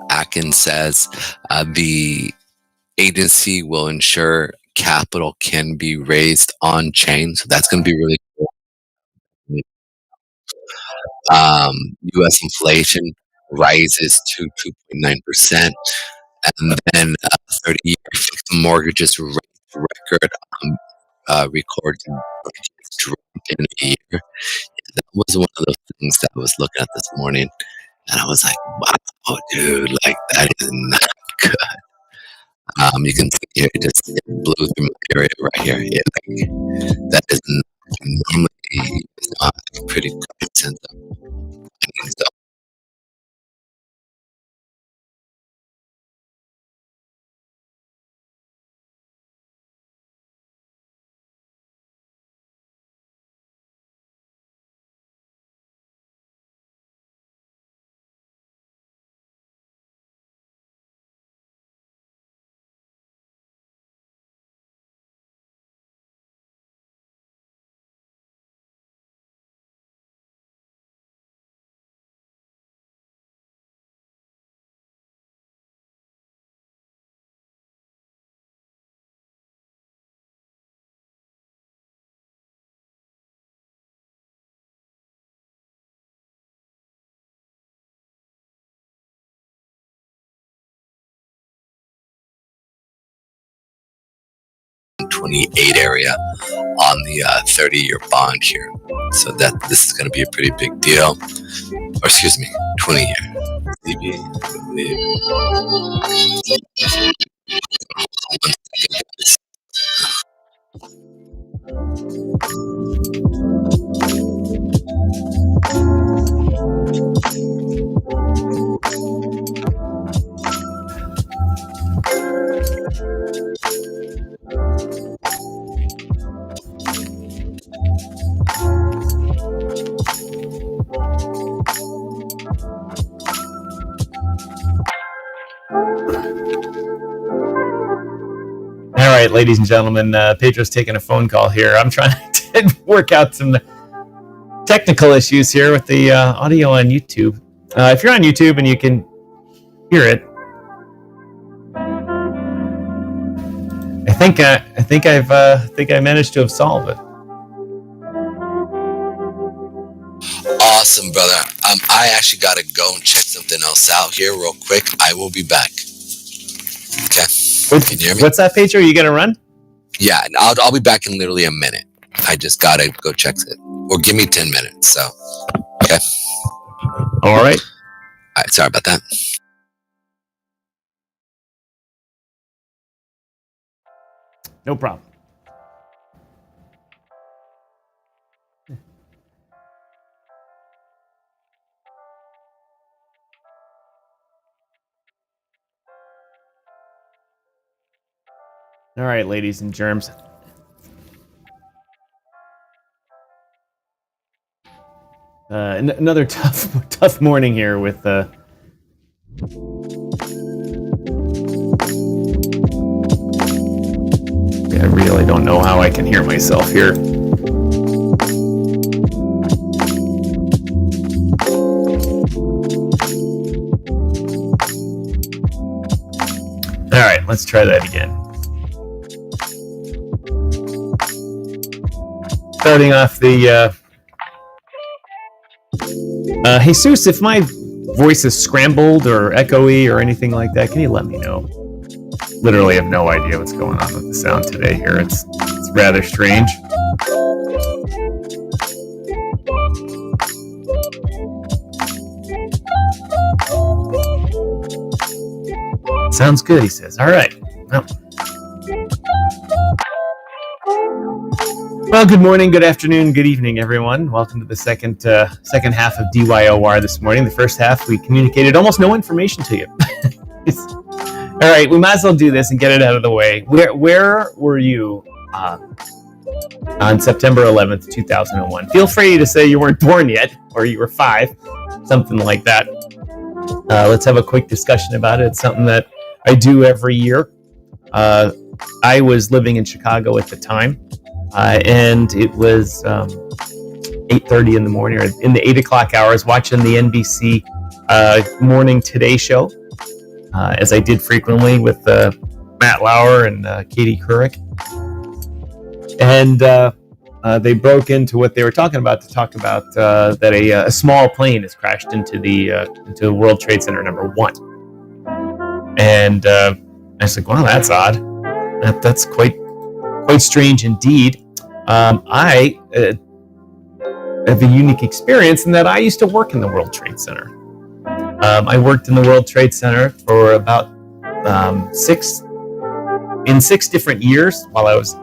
Atkins says the agency will ensure capital can be raised on chain. So that's going to be really cool. U.S. inflation rises to 2.9%, and then 30-year fixed mortgages record records drop in a year. That was one of those things that I was looking at this morning, and I was like, "Wow, dude! Like that is not good." You can see here, it blew through my area right here. That is normally pretty consistent. So, $28 area on the 30-year bond here. So that this is going to be a pretty big deal. Or excuse me, 20-year. All right, ladies and gentlemen, Pedro's taking a phone call here. I'm trying to work out some technical issues here with the audio on YouTube. If you're on YouTube and you can hear it, I think I managed to have solved it. Awesome, brother. I actually got to go and check something else out here real quick. I will be back. Okay. Can you hear me? What's that, Pedro? You got to run? Yeah, I'll be back in literally a minute. I just got to go check it. Or give me 10 minutes. So, okay. All right. All right. Sorry about that. No problem. All right, ladies and germs. Another tough morning here with I really don't know how I can hear myself here. All right, let's try that again. Starting off the Jesus, if my voice is scrambled or echoey or anything like that, can you let me know? Literally have no idea what's going on with the sound today here. It's rather strange. Sounds good, he says. All right. Well, good morning, good afternoon, good evening, everyone. Welcome to the second half of DYOR this morning. The first half, we communicated almost no information to you. All right, we might as well do this and get it out of the way. Where were you on September 11th, 2001? Feel free to say you weren't born yet, or you were 5, something like that. Let's have a quick discussion about it. It's something that I do every year. I was living in Chicago at the time. And it was 8:30 in the morning, or in the 8 o'clock hours, watching the NBC Morning Today show. as I did frequently with Matt Lauer and Katie Couric. And they broke into what they were talking about to talk about that a small plane has crashed into the World Trade Center #1. And I was like, wow, that's odd. That's quite strange indeed. I have a unique experience in that I used to work in the World Trade Center. I worked in the World Trade Center for about 6 different years while I was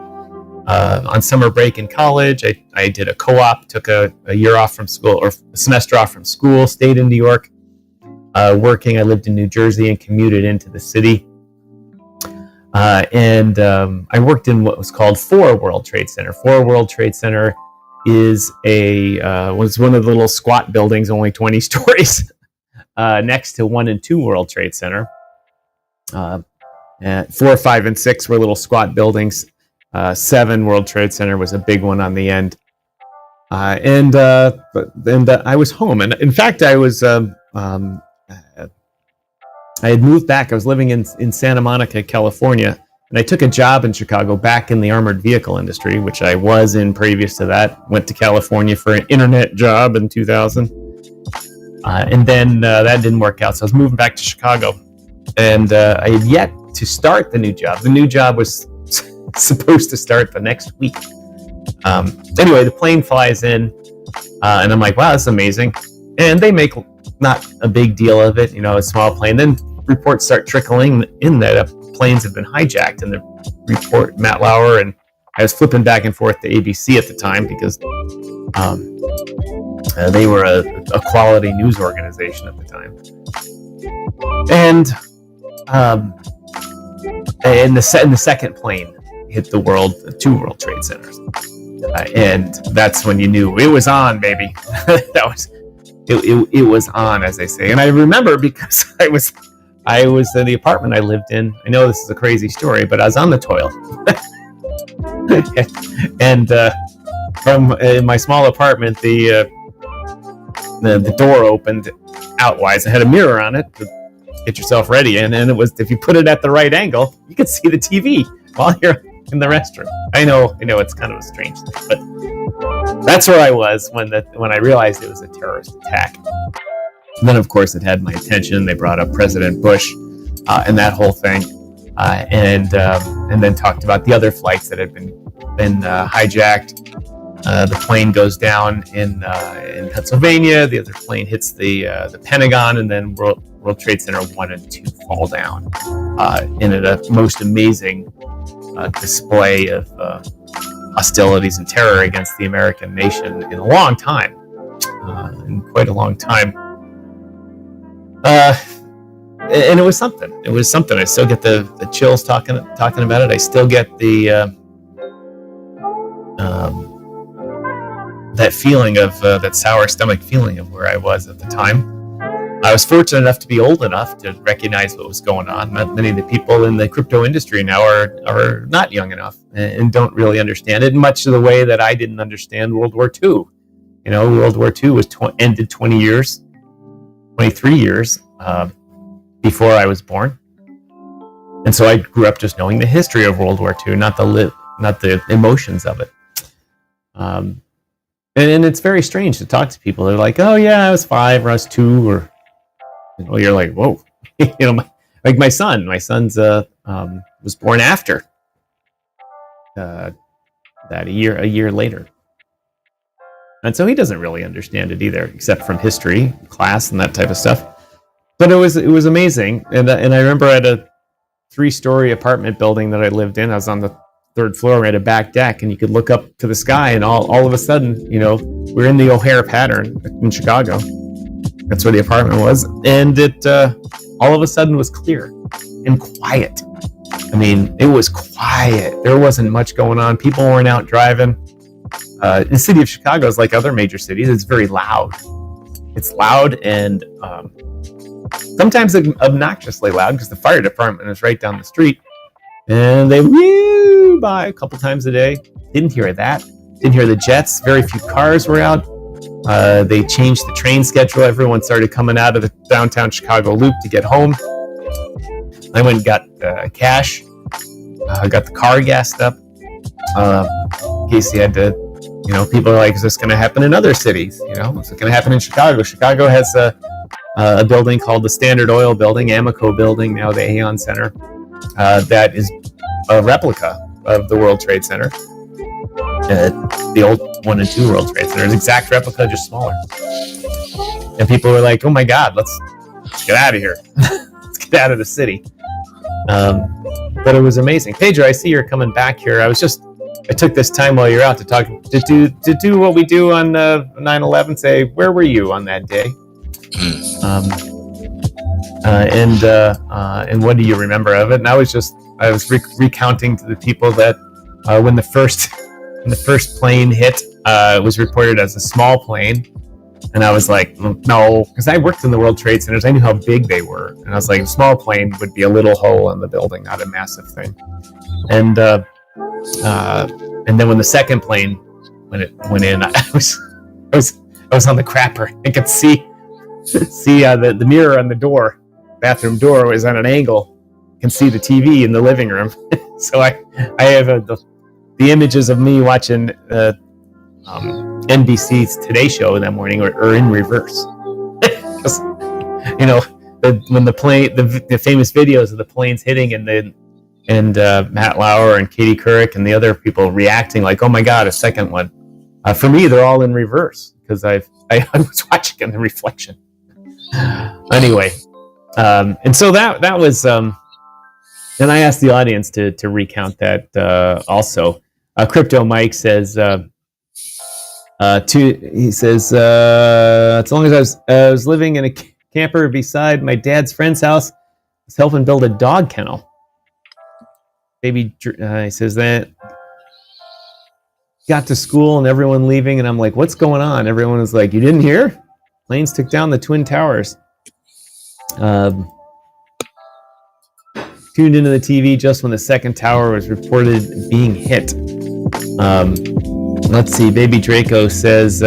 on summer break in college. I did a co-op, took a year off from school, or a semester off from school, stayed in New York working. I lived in New Jersey and commuted into the city. And I worked in what was called 4 World Trade Center. 4 World Trade Center is was one of the little squat buildings, only 20 stories, next to 1 and 2 World Trade Center. 4, 5, and 6 were little squat buildings. 7 World Trade Center was a big one on the end. And I was home. And in fact, I had moved back. I was living in Santa Monica, California, and I took a job in Chicago back in the armored vehicle industry, which I was in previous to that. Went to California for an internet job in 2000. And then that didn't work out, so I was moving back to Chicago. And I had yet to start the new job. The new job was supposed to start the next week. Anyway, the plane flies in, and I'm like, wow, that's amazing. And they make not a big deal of it, a small plane. Then reports start trickling in that planes have been hijacked. And the report, Matt Lauer, and I was flipping back and forth to ABC at the time because they were a quality news organization at the time. And the second plane hit the 2 World Trade Centers. And that's when you knew it was on, baby. It was on, as they say. And I remember because I was in the apartment I lived in. I know this is a crazy story, but I was on the toilet. And from in my small apartment, the door opened outwise. It had a mirror on it to get yourself ready. And it was, if you put it at the right angle, you could see the TV while you're in the restroom. I know it's kind of a strange thing, but that's where I was when I realized it was a terrorist attack. And then, of course, it had my attention. They brought up President Bush and that whole thing, and then talked about the other flights that had been hijacked. The plane goes down in Pennsylvania. The other plane hits the Pentagon, and then World Trade Center 1 and 2 fall down in a most amazing display of hostilities and terror against the American nation in a long time, in quite a long time. And it was something. It was something. I still get the chills talking about it. I still get the that feeling of that sour stomach feeling of where I was at the time. I was fortunate enough to be old enough to recognize what was going on. Many of the people in the crypto industry now are not young enough and don't really understand it, much of the way that I didn't understand World War II. World War II was ended 23 years before I was born. And so I grew up just knowing the history of World War II, not the emotions of it. And it's very strange to talk to people. They're like, oh yeah, I was 5 or I was 2, or you're like, whoa. Like my son's was born after that a year later. And so he doesn't really understand it either, except from history class and that type of stuff. But it was amazing. And I remember at a 3-story apartment building that I lived in, I was on the 3rd floor. We had a back deck, and you could look up to the sky, and all of a sudden, we're in the O'Hare pattern in Chicago. That's where the apartment was, and it all of a sudden was clear and quiet. I mean, it was quiet. There wasn't much going on. People weren't out driving. The city of Chicago is like other major cities. It's very loud. It's loud and sometimes obnoxiously loud because the fire department is right down the street. And they whew by a couple times a day. Didn't hear that. Didn't hear the jets. Very few cars were out. They changed the train schedule. Everyone started coming out of the downtown Chicago loop to get home. I went and got cash. I got the car gassed up. Casey had to, people are like, is this going to happen in other cities? Is it going to happen in Chicago? Chicago has a building called the Standard Oil Building, Amoco Building, now the Aon Center, that is a replica of the World Trade Center. The old 1 and 2 World Trade Center, an exact replica, just smaller. And people were like, oh my God, let's get out of here. Let's get out of the city. But it was amazing. Pedro, I see you're coming back here. I took this time while you're out to do what we do on 9/11. Say, where were you on that day? And what do you remember of it? And I was recounting to the people that when the first plane hit, it was reported as a small plane. And I was like, no, because I worked in the World Trade Centers. I knew how big they were. And I was like, a small plane would be a little hole in the building, not a massive thing. And then when the second plane went in, I was on the crapper. I could see the mirror on the bathroom door was on an angle. I can see the TV in the living room. So I have the images of me watching NBC's Today Show that morning are in reverse. When the famous videos of the planes hitting and Matt Lauer and Katie Couric and the other people reacting like, oh my God, a second one. For me, they're all in reverse because I was watching in the reflection. Anyway, and so that was, and I asked the audience to recount that also. Crypto Mike says, he says, as long as I was living in a camper beside my dad's friend's house, I was helping build a dog kennel. He says that got to school and everyone leaving, and I'm like, what's going on? Everyone was like, you didn't hear? Planes took down the Twin Towers. Tuned into the TV just when the second tower was reported being hit. Let's see. Baby Draco says,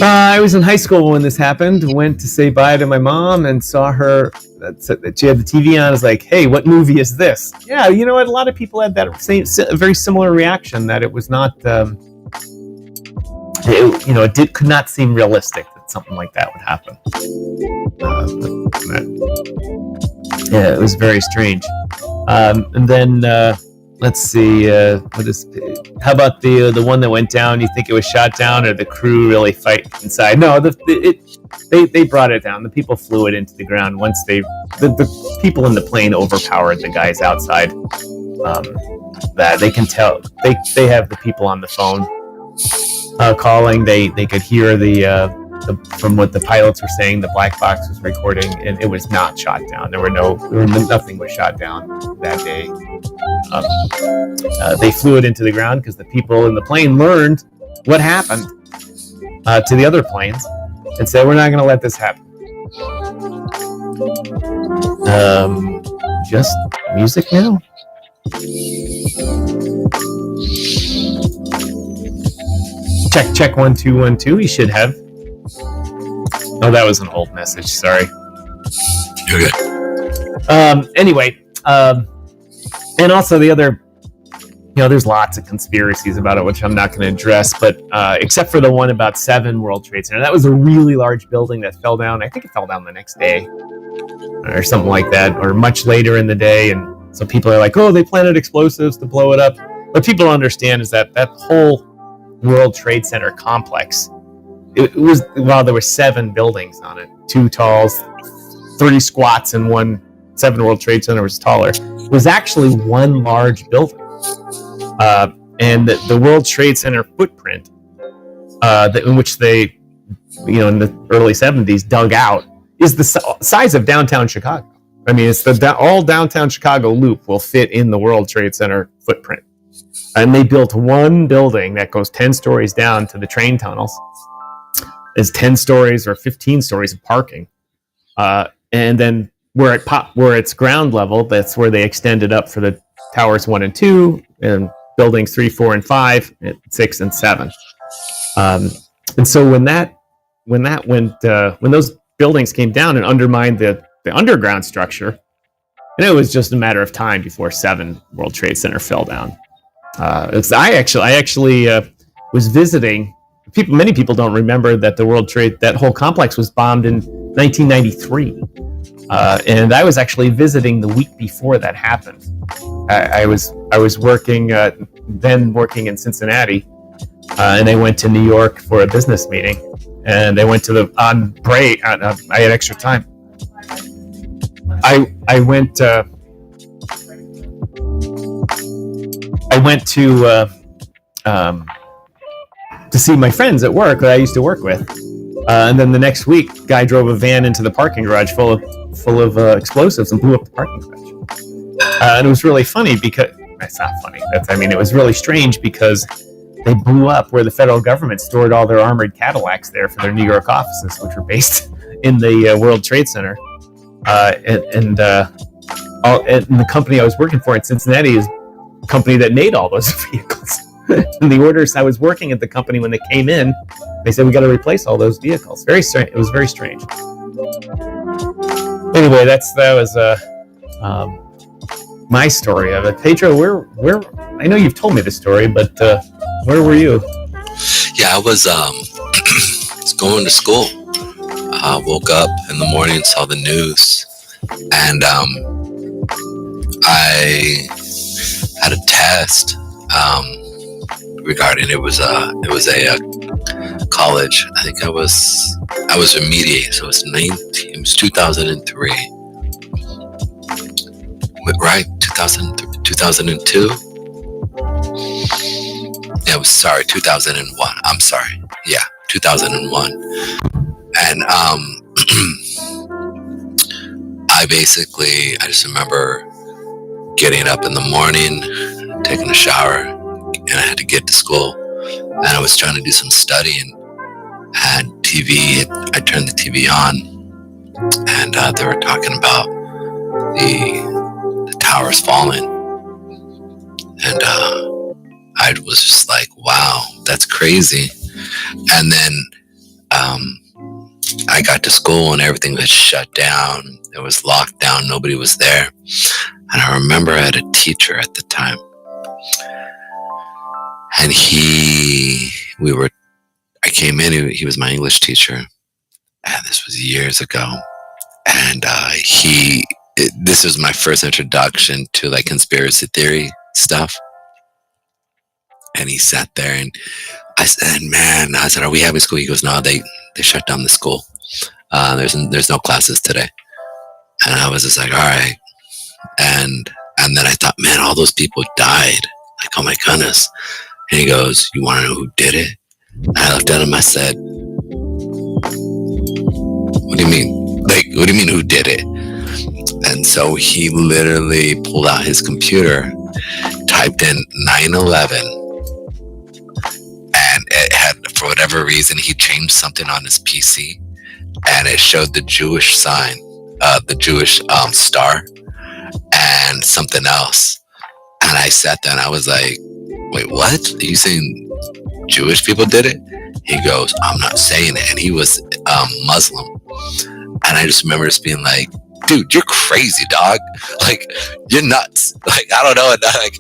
I was in high school when this happened. Went to say bye to my mom and saw her. That she had the TV on. I was like, hey, what movie is this? Yeah, you know what? A lot of people had that very similar reaction, that it was not, it could not seem realistic that something like that would happen. Yeah, it was very strange. And then let's see, how about the one that went down? You think it was shot down, or the crew really fight inside? No, they brought it down. The people flew it into the ground once the people in the plane overpowered the guys outside. That they can tell. They have the people on the phone calling. They could hear from what the pilots were saying, the black box was recording, and it was not shot down. Nothing was shot down that day. They flew it into the ground because the people in the plane learned what happened to the other planes and said, we're not going to let this happen. Just music now? Check 1 2 1 2. He should have. Oh, that was an old message. Sorry. You're good. Anyway, and also the other, there's lots of conspiracies about it, which I'm not going to address, but except for the one about 7 World Trade Center. That was a really large building that fell down. I think it fell down the next day or something like that, or much later in the day. And so people are like, oh, they planted explosives to blow it up. What people don't understand is that whole World Trade Center complex, there were 7 buildings on it, 2 talls, 3 squats, and 7 World Trade Center was taller. It was actually one large building. And the World Trade Center footprint, in which they, in the early 70s dug out, is the size of downtown Chicago. I mean, it's all downtown Chicago loop will fit in the World Trade Center footprint. And they built one building that goes 10 stories down to the train tunnels. Is 10 stories or 15 stories of parking. And then where it's ground level, that's where they extended up for the towers 1 and 2, and buildings 3, 4, and 5, and 6 and 7. And so when those buildings came down and undermined the underground structure. And it was just a matter of time before 7 World Trade Center fell down. I actually was visiting. Many people don't remember that that whole complex was bombed in 1993. And I was actually visiting the week before that happened. I was working working in Cincinnati, and I went to New York for a business meeting. And I went to on break. I had extra time. I went to see my friends at work that I used to work with, and then the next week, guy drove a van into the parking garage full of explosives and blew up the parking garage. And it was really funny because it's not funny. It was really strange because they blew up where the federal government stored all their armored Cadillacs there for their New York offices, which were based in the World Trade Center. And the company I was working for in Cincinnati is a company that made all those vehicles. And the orders, I was working at the company when they came in, they said, we got to replace all those vehicles. Very strange. It was very strange. Anyway, that was my story of it. Pedro, where I know you've told me the story, but where were you? Yeah, I was going to school. Woke up in the morning, saw the news, and I had a test regarding it was a college. I think I was remediate, so it was 2003, right? 2002. Yeah, it was 2001. I'm sorry. Yeah, 2001. And I just remember getting up in the morning, taking a shower, and I had to get to school. And I was trying to do some studying. And TV, I turned the TV on, and they were talking about the towers falling. And I was just like, wow, that's crazy. And then I got to school and everything was shut down. It was locked down. Nobody was there. And I remember I had a teacher at the time. And I came in, he was my English teacher. And this was years ago. And this was my first introduction to like conspiracy theory stuff. And he sat there and I said, are we having school? He goes, no, they shut down the school. There's no classes today. And I was just like, all right. And then I thought, man, all those people died. Like, oh my goodness. And he goes, you want to know who did it? And I looked at him, I said, what do you mean? Like, what do you mean who did it? And so he literally pulled out his computer, typed in 9/11, and it had, for whatever reason, he changed something on his PC, and it showed the Jewish sign, the Jewish star, and something else. And I sat there and I was like, wait, what? Are you saying Jewish people did it? He goes, I'm not saying it. And he was Muslim. And I just remember just being like, dude, you're crazy, dog. Like, you're nuts. Like, I don't know.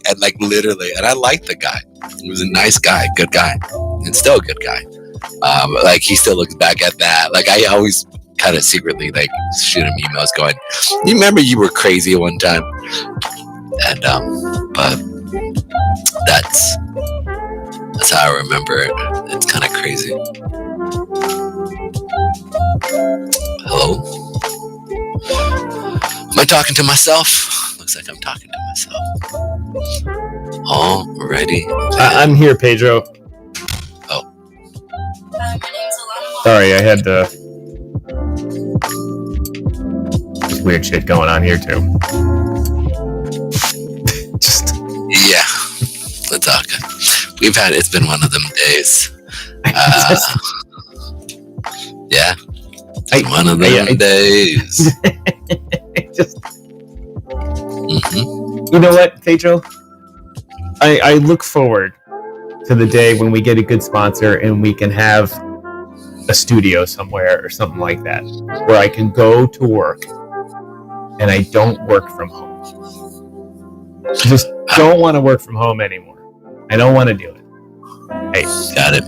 And literally, and I liked the guy. He was a nice guy, good guy, and still a good guy. Like, he still looks back at that. Like, I always kind of secretly like shoot him emails going, you remember you were crazy one time? And but that's how I remember it. It's kind of crazy. Hello? Am I talking to myself? Looks like I'm talking to myself. Already? I'm here, Pedro. Oh. Sorry, I had there's weird shit going on here too. Just yeah, it's all good. It's been one of them days. Yeah, one of them days. You know what, Pedro? I look forward to the day when we get a good sponsor and we can have a studio somewhere or something like that, where I can go to work and I don't work from home. I just don't want to work from home anymore. I don't want to do it. I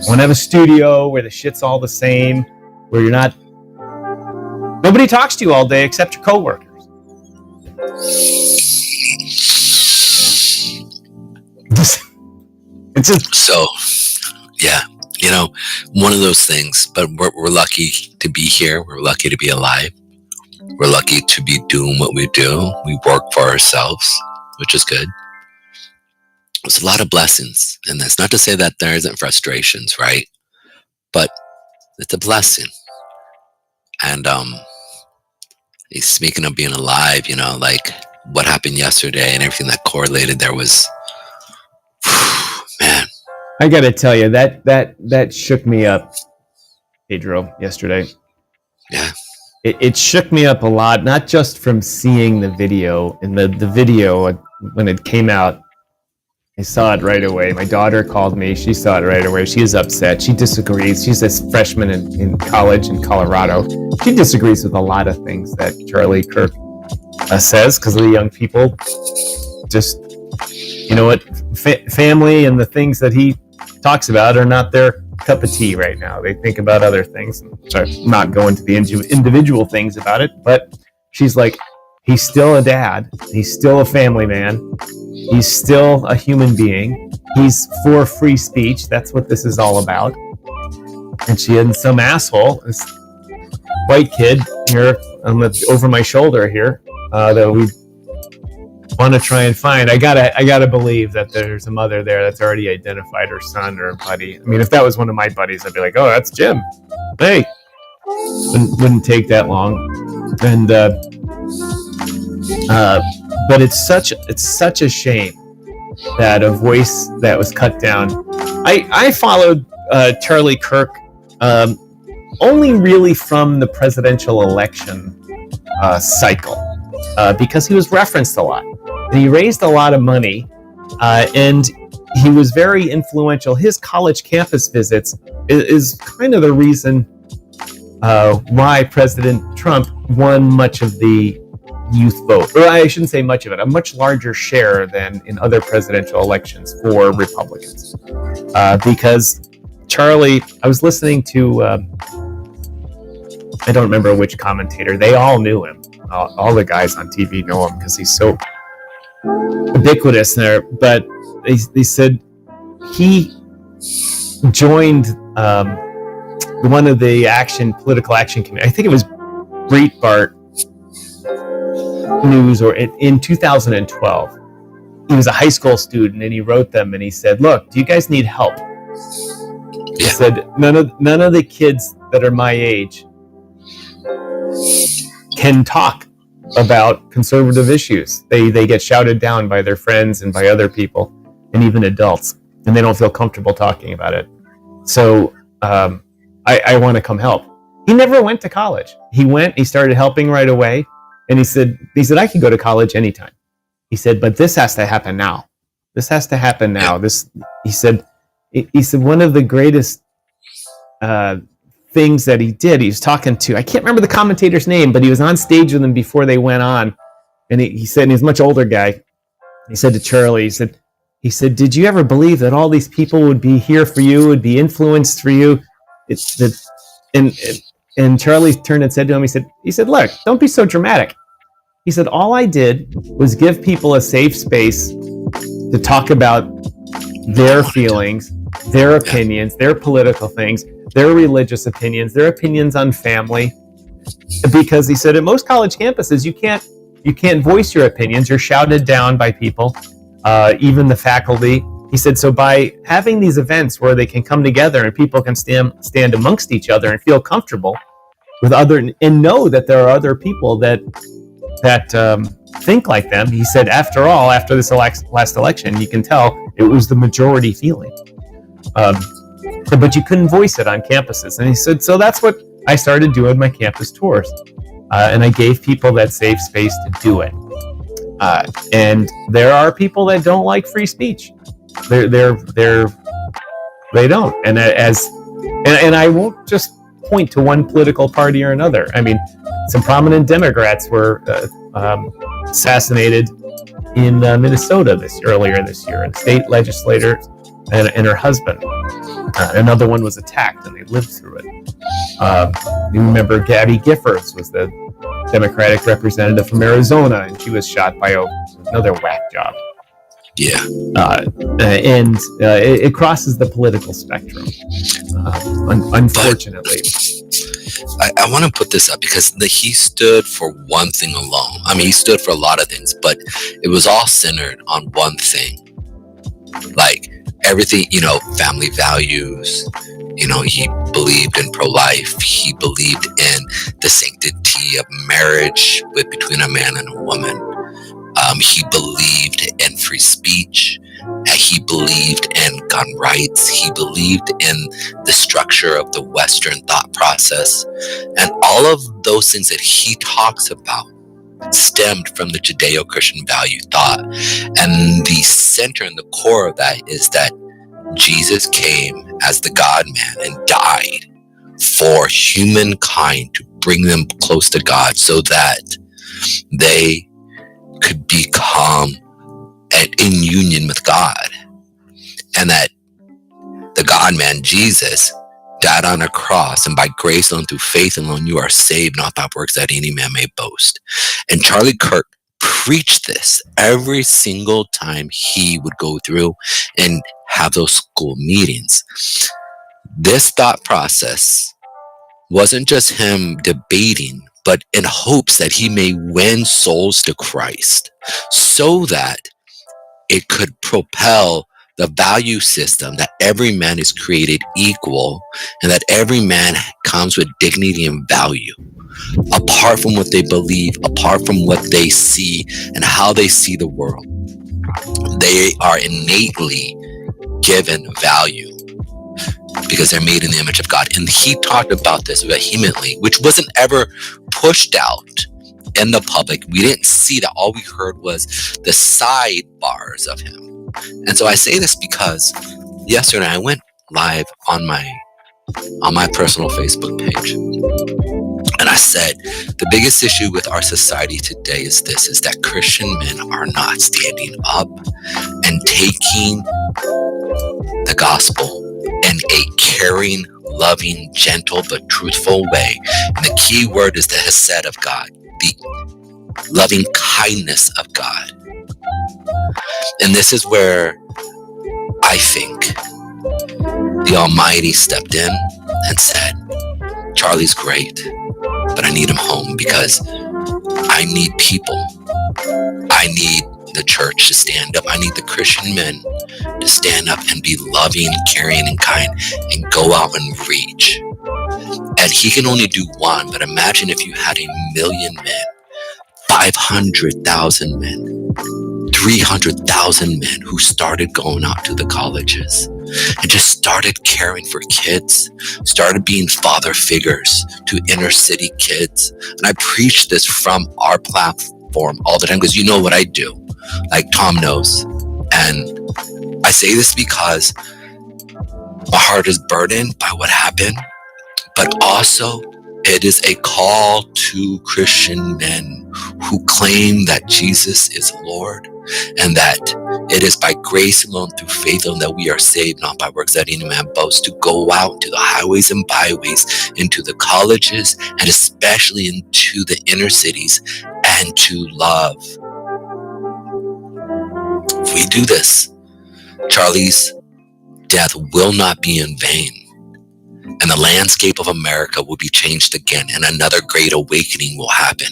want to have a studio where the shit's all the same, where you're not... Nobody talks to you all day except your coworkers. It's just... So, yeah, one of those things, but we're lucky to be here. We're lucky to be alive. We're lucky to be doing what we do. We work for ourselves, which is good. There's a lot of blessings in this. Not to say that there isn't frustrations, right? But it's a blessing. And speaking of being alive, like what happened yesterday and everything that correlated there was, man. I gotta tell you, that shook me up, Pedro, yesterday. Yeah. It shook me up a lot, not just from seeing the video. And the video, when it came out, I saw it right away. My daughter called me. She saw it right away. She is upset. She disagrees. She's a freshman in college in Colorado. She disagrees with a lot of things that Charlie Kirks says, because the young people just, family and the things that he talks about are not their cup of tea right now. They think about other things. So I'm not going to the individual things about it, but she's like, he's still a dad. He's still a family man. He's still a human being. He's for free speech. That's what this is all about. And she had some asshole, this white kid here over my shoulder here, that we want to try and find. I gotta believe that there's a mother there that's already identified her son or buddy. I mean, if that was one of my buddies, I'd be like, oh, that's Jim. Hey, wouldn't take that long. And but it's such a shame that a voice that was cut down. I followed Charlie Kirks only really from the presidential election cycle because he was referenced a lot. And he raised a lot of money, and he was very influential. His college campus visits is kind of the reason why President Trump won much of the youth vote. Or I shouldn't say much of it, a much larger share than in other presidential elections for Republicans. Because Charlie, I was listening to, I don't remember which commentator, they all knew him. All the guys on TV know him because he's so ubiquitous there. But they said he joined one of the political action committee. I think it was Breitbart News, or in 2012. He was a high school student, and he wrote them, and he said, "Look, do you guys need help?" He said, "None of the kids that are my age can talk about conservative issues. They get shouted down by their friends and by other people, and even adults, and they don't feel comfortable talking about it. So I want to come help." He never went to college. He started helping right away, and he said I can go to college anytime. He said, but this has to happen now. This has to happen now. He said one of the greatest things that he did, he was talking to, I can't remember the commentator's name, but he was on stage with them before they went on. And he said, and he's a much older guy. He said to Charlie, he said, did you ever believe that all these people would be here for you, would be influenced for you? And Charlie turned and said to him, he said, look, don't be so dramatic. He said, all I did was give people a safe space to talk about their feelings, their opinions, their political things, their religious opinions, their opinions on family. Because he said at most college campuses, you can't voice your opinions. You're shouted down by people, even the faculty. He said, so by having these events where they can come together and people can stand amongst each other and feel comfortable with and know that there are other people that think like them. He said, after all, after this last election, you can tell it was the majority feeling. But you couldn't voice it on campuses. And he said, so that's what I started doing my campus tours. And I gave people that safe space to do it. And there are people that don't like free speech. They don't. And I won't just point to one political party or another. I mean, some prominent Democrats were assassinated in Minnesota earlier this year, and state legislator and her husband. Another one was attacked, and they lived through it. You remember Gabby Giffords was the Democratic representative from Arizona, and she was shot by another whack job. Yeah. And it crosses the political spectrum, unfortunately. I want to put this up because he stood for one thing alone. I mean, he stood for a lot of things, but it was all centered on one thing. Like everything, family values. He believed in pro-life. He believed in the sanctity of marriage between a man and a woman. He believed in free speech. He believed in gun rights. He believed in the structure of the Western thought process. And all of those things that he talks about stemmed from the Judeo-Christian value thought. And the center and the core of that is that Jesus came as the God-man and died for humankind to bring them close to God so that they could become in union with God. And that the God-man, Jesus, died on a cross, and by grace alone, through faith alone, you are saved, not by works that any man may boast. And Charlie Kirk preached this every single time he would go through and have those school meetings. This thought process wasn't just him debating, but in hopes that he may win souls to Christ so that it could propel the value system that every man is created equal and that every man comes with dignity and value, apart from what they believe, apart from what they see and how they see the world. They are innately given value because they're made in the image of God. And he talked about this vehemently, which wasn't ever pushed out in the public. We didn't see that. All we heard was the sidebars of him. And so I say this because yesterday I went live on my personal Facebook page. And I said, the biggest issue with our society today is that Christian men are not standing up and taking the gospel in a caring, loving, gentle, but truthful way. And the key word is the hesed of God, the loving kindness of God. And this is where I think the Almighty stepped in and said, Charlie's great, but I need him home because I need people. I need the church to stand up. I need the Christian men to stand up and be loving, caring, and kind and go out and reach. And he can only do one, but imagine if you had 1 million men, 500,000 men, 300,000 men who started going out to the colleges and just started caring for kids, started being father figures to inner city kids. And I preach this from our platform all the time because you know what I do, like Tom knows. And I say this because my heart is burdened by what happened, but also it is a call to Christian men who claim that Jesus is Lord and that it is by grace alone, through faith alone, that we are saved, not by works that any man boasts, to go out to the highways and byways, into the colleges, and especially into the inner cities, and to love. If we do this, Charlie's death will not be in vain. And the landscape of America will be changed again, and another great awakening will happen.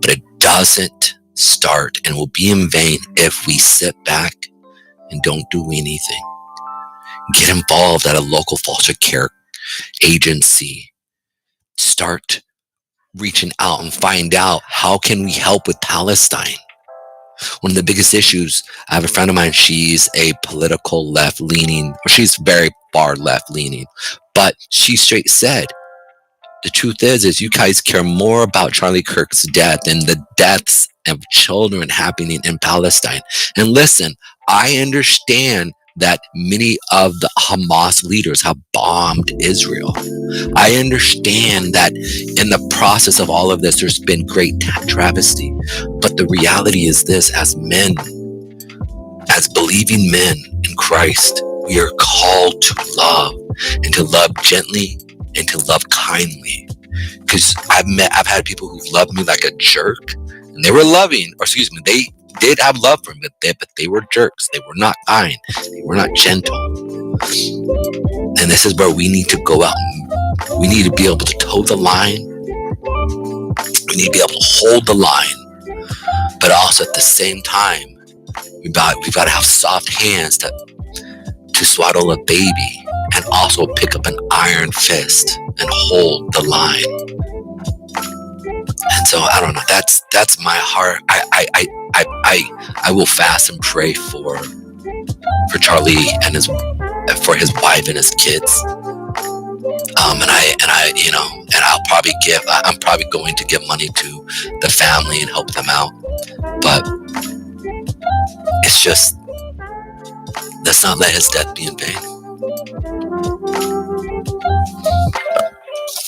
But it doesn't start and will be in vain if we sit back and don't do anything. Get involved at a local foster care agency. Start reaching out and find out how can we help with Palestine. One of the biggest issues, I have a friend of mine, she's a political left-leaning, or she's very far left-leaning, but she straight said, the truth is you guys care more about Charlie Kirk's death than the deaths of children happening in Palestine. And listen, I understand that many of the Hamas leaders have bombed Israel. I understand that in the process of all of this, there's been great travesty. But the reality is this: as men, as believing men in Christ, we are called to love, and to love gently and to love kindly. Because I've had people who've loved me like a jerk, and they were loving, or excuse me, they did have love for me, but they were jerks. They were not kind. They were not gentle. And this is where we need to go out. We need to be able to toe the line. We need to be able to hold the line. But also at the same time, we've got to have soft hands to swaddle a baby, and also pick up an iron fist and hold the line. And so I don't know. That's my heart. I will fast and pray for Charlie and for his wife and his kids. And I'm probably going to give money to the family and help them out. But it's just, let's not let his death be in vain.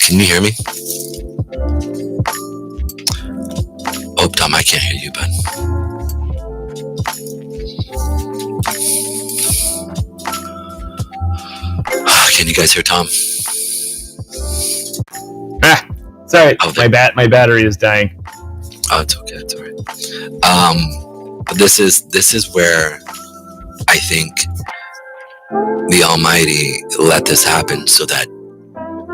Can you hear me? Oh, Tom, I can't hear you, bud. Can you guys hear Tom? Sorry, my battery is dying. Oh, it's okay. It's all right. But this is where I think the Almighty let this happen, so that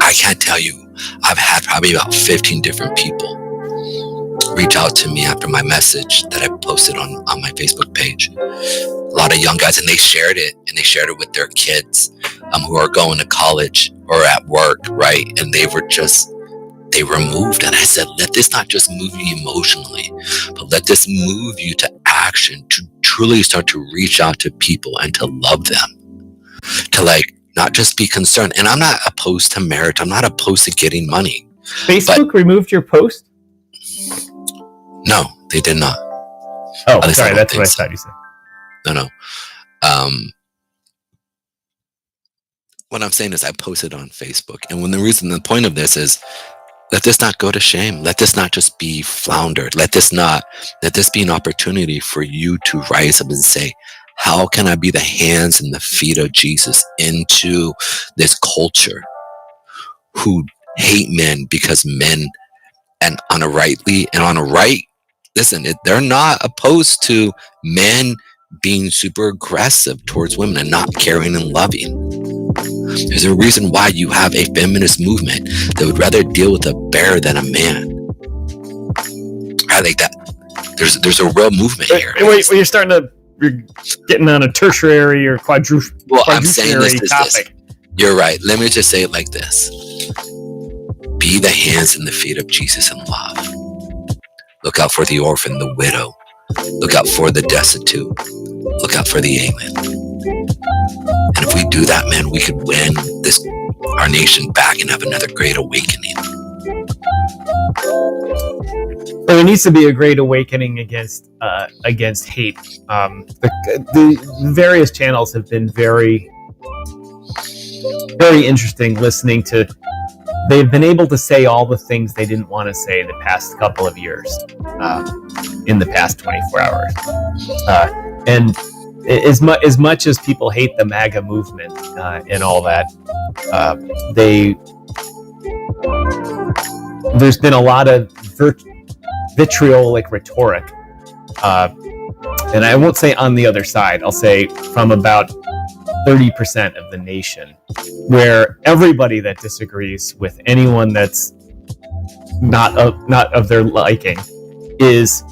I can't tell you. I've had probably about 15 different people reach out to me after my message that I posted on my Facebook page. A lot of young guys, and they shared it with their kids who are going to college or at work, right? And they were moved. And I said, let this not just move you emotionally, but let this move you to action, to truly start to reach out to people and to love them, to not just be concerned. And I'm not opposed to marriage. I'm not opposed to getting money. Facebook removed your post? No, they did not. Oh, sorry, that's what I thought you said. No. What I'm saying is I posted on Facebook. And the point of this is, let this not go to shame. Let this not just be floundered. Let this be an opportunity for you to rise up and say, how can I be the hands and the feet of Jesus into this culture who hate men because men, and on a right, listen, they're not opposed to men being super aggressive towards women and not caring and loving. There's a reason why you have a feminist movement that would rather deal with a bear than a man. I like that. There's a real movement here. Wait, you're getting on a tertiary or quadruciary I'm saying this. You're right. Let me just say it like this. Be the hands and the feet of Jesus in love. Look out for the orphan, the widow. Look out for the destitute. Look out for the alien. And if we do that, man, we could win our nation back and have another great awakening. There needs to be a great awakening against hate. The various channels have been very, very interesting listening to. They've been able to say all the things they didn't want to say the past couple of years, in the past 24 hours. And as much as people hate the MAGA movement and all that, there's been a lot of vitriolic rhetoric, and I won't say on the other side. I'll say from about 30% of the nation, where everybody that disagrees with anyone that's not of their liking is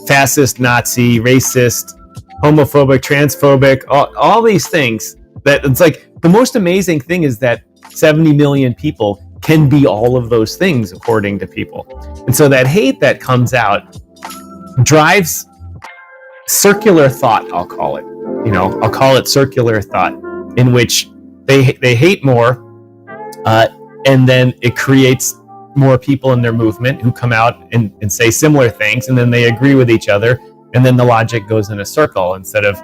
fascist, Nazi, racist, homophobic, transphobic, all these things. That it's like the most amazing thing is that 70 million people can be all of those things according to people. And so that hate that comes out drives circular thought, I'll call it. I'll call it circular thought, in which they hate more, and then it creates more people in their movement who come out and say similar things, and then they agree with each other, and then the logic goes in a circle instead of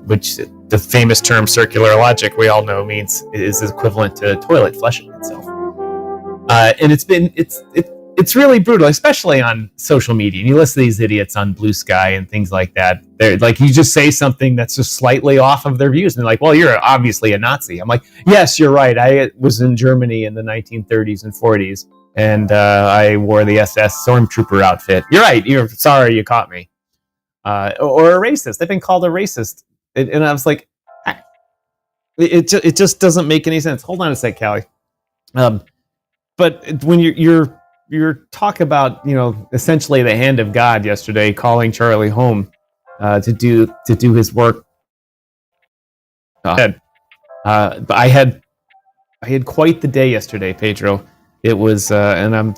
which the famous term circular logic, we all know, is equivalent to a toilet flushing itself. And it's really brutal, especially on social media. And you listen to these idiots on Blue Sky and things like that. They're like, you just say something that's just slightly off of their views, and they're like, well, you're obviously a Nazi. I'm like, yes, you're right. I was in Germany in the 1930s and 40s, and I wore the SS stormtrooper outfit. You're right. You're sorry you caught me. Or a racist. They've been called a racist. And I was like, it just doesn't make any sense. Hold on a sec, Callie. But when you're talk about, essentially the hand of God yesterday calling Charlie home to do his work. But I had quite the day yesterday, Pedro. It was, and I'm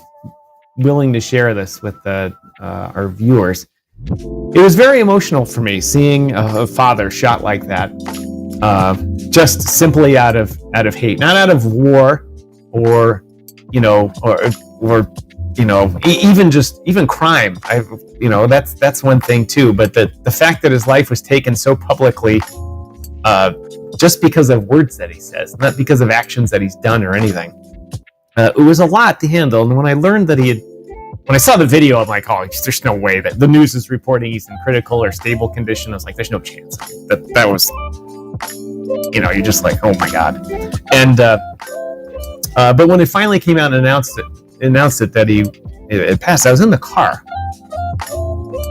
willing to share this with our viewers. It was very emotional for me seeing a father shot like that, just simply out of hate, not out of war, or even crime. That's one thing too. But the fact that his life was taken so publicly, just because of words that he says, not because of actions that he's done or anything. It was a lot to handle. And when I learned that when I saw the video, I'm like, oh, there's no way that the news is reporting he's in critical or stable condition. I was like, there's no chance. That was, you're just like, oh my God. And, but when it finally came out and announced it that it passed, I was in the car.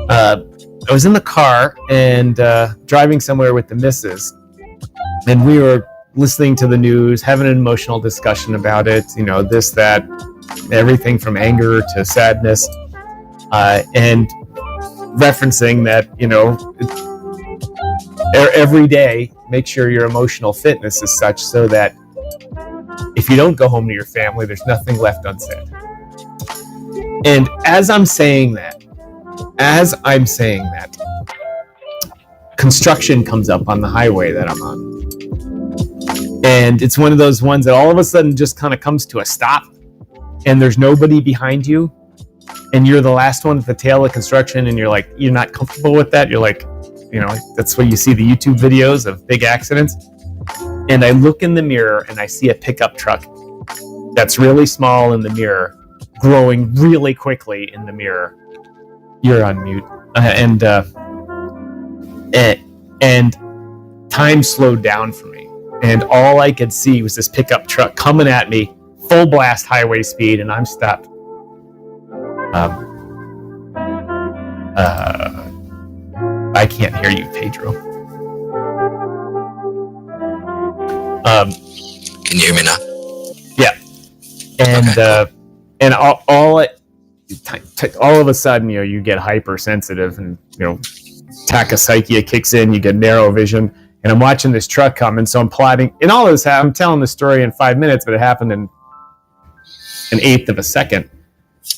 I was in the car and driving somewhere with the missus, and we were listening to the news, having an emotional discussion about it, this, that, everything from anger to sadness, and referencing that, every day, make sure your emotional fitness is such so that if you don't go home to your family, there's nothing left unsaid. And as I'm saying that, construction comes up on the highway that I'm on. And it's one of those ones that all of a sudden just kind of comes to a stop, and there's nobody behind you, and you're the last one at the tail of construction, and you're not comfortable with that. You're like, that's where you see the YouTube videos of big accidents. And I look in the mirror and I see a pickup truck that's really small in the mirror, growing really quickly in the mirror. You're on mute. And time slowed down for me. And all I could see was this pickup truck coming at me, full blast highway speed, and I'm stopped. I can't hear you, Pedro. Can you hear me now? Yeah. And okay. And all of a sudden, you get hypersensitive, and tachypsychia kicks in. You get narrow vision, and I'm watching this truck come, and so I'm plotting. And all of this, I'm telling the story in 5 minutes, but it happened in an eighth of a second.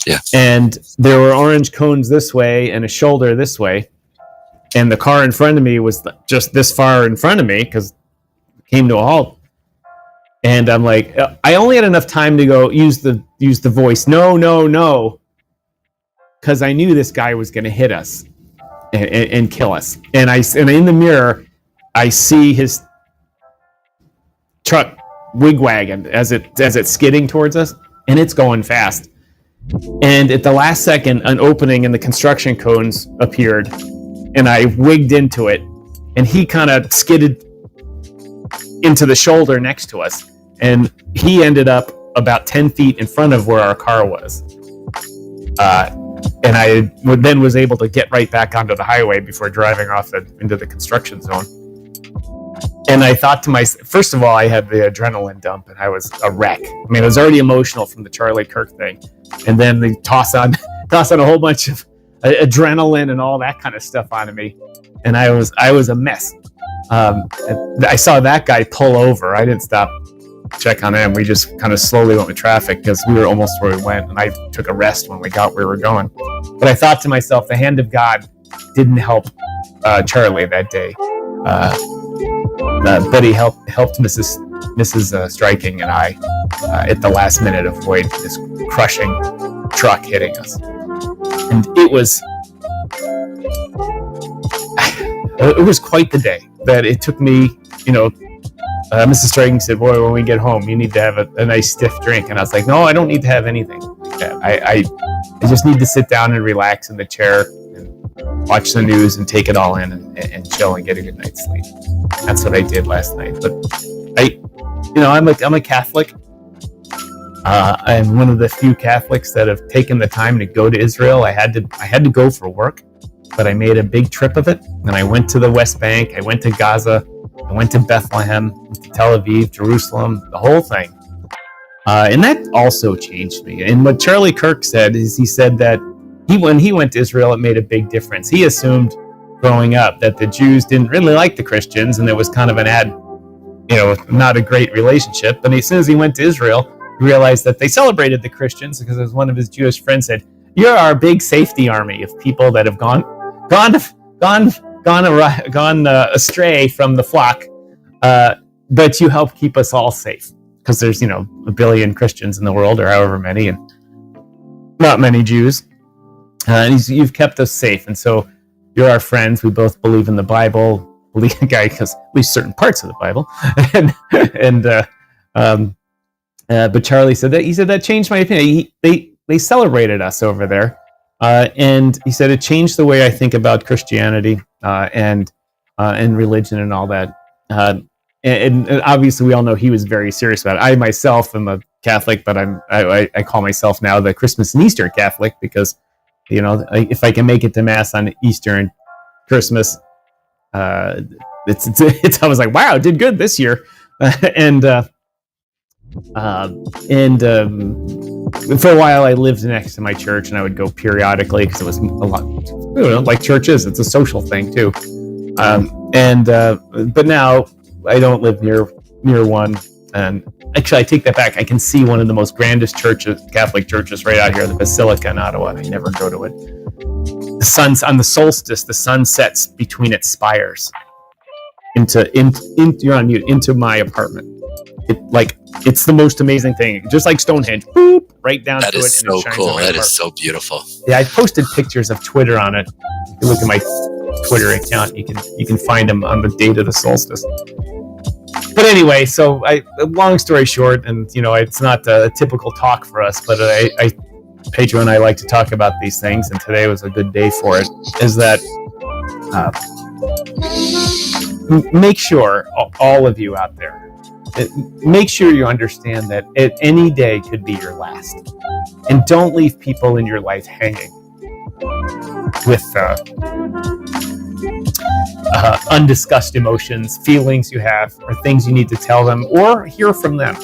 Yeah. And there were orange cones this way and a shoulder this way, and the car in front of me was just this far in front of me because it came to a halt. And I'm like, I only had enough time to go use the voice, no, because I knew this guy was going to hit us and kill us. And in the mirror, I see his truck wigwagging as it's skidding towards us, and it's going fast. And at the last second, an opening in the construction cones appeared, and I wigged into it, and he kind of skidded into the shoulder next to us, and he ended up about 10 feet in front of where our car was. And I then was able to get right back onto the highway before driving off into the construction zone. And I thought to myself, first of all, I had the adrenaline dump, and I was a wreck. I mean, I was already emotional from the Charlie Kirk thing, and then they toss on a whole bunch of adrenaline and all that kind of stuff onto me, and I was a mess. I saw that guy pull over. I didn't stop to check on him. We just kind of slowly went with traffic because we were almost where we went, and I took a rest when we got where we were going. But I thought to myself, the hand of God didn't help Charlie that day. But he helped Mrs. Striking and I at the last minute avoid this crushing truck hitting us. And it was, it was quite the day that it took me, Mrs. Striking said, boy, when we get home, you need to have a nice stiff drink. And I was like, no, I don't need to have anything like that. I just need to sit down and relax in the chair and watch the news and take it all in and chill and get a good night's sleep. That's what I did last night. But I'm a Catholic. I'm one of the few Catholics that have taken the time to go to Israel. I had to go for work, but I made a big trip of it. And I went to the West Bank. I went to Gaza. I went to Bethlehem, to Tel Aviv, Jerusalem, the whole thing. And that also changed me. And what Charlie Kirks said is he said that when he went to Israel, it made a big difference. He assumed growing up that the Jews didn't really like the Christians, and there was kind of not a great relationship. But as soon as he went to Israel, he realized that they celebrated the Christians because, as one of his Jewish friends said, "You're our big safety army of people that have gone astray from the flock, but you help keep us all safe because there's a billion Christians in the world, or however many, and not many Jews, and you've kept us safe, and so you're our friends. We both believe in the Bible, because at least certain parts of the Bible, but Charlie said that changed my opinion. They celebrated us over there. And he said it changed the way I think about Christianity and religion and all that. And obviously, we all know he was very serious about it. I myself am a Catholic, but I call myself now the Christmas and Easter Catholic because, if I can make it to Mass on Easter and Christmas, it's I was like, wow, did good this year, and for a while I lived next to my church and I would go periodically because it was a lot, like churches, it's a social thing too. But now I don't live near one, and actually I take that back. I can see one of the most grandest Catholic churches right out here, the Basilica in Ottawa, and I never go to it. The sun's on the solstice, the sun sets between its spires you're on mute, into my apartment. It's the most amazing thing. Just like Stonehenge, boop, right down that to it. That is so cool. That is so beautiful. Yeah, I posted pictures of Twitter on it. You can look at my Twitter account. You can find them on the date of the solstice. But anyway, so long story short, and it's not a typical talk for us, but Pedro and I like to talk about these things, and today was a good day for it. Is that make sure all of you out there. Make sure you understand that any day could be your last, and don't leave people in your life hanging with undiscussed emotions, feelings you have, or things you need to tell them or hear from them.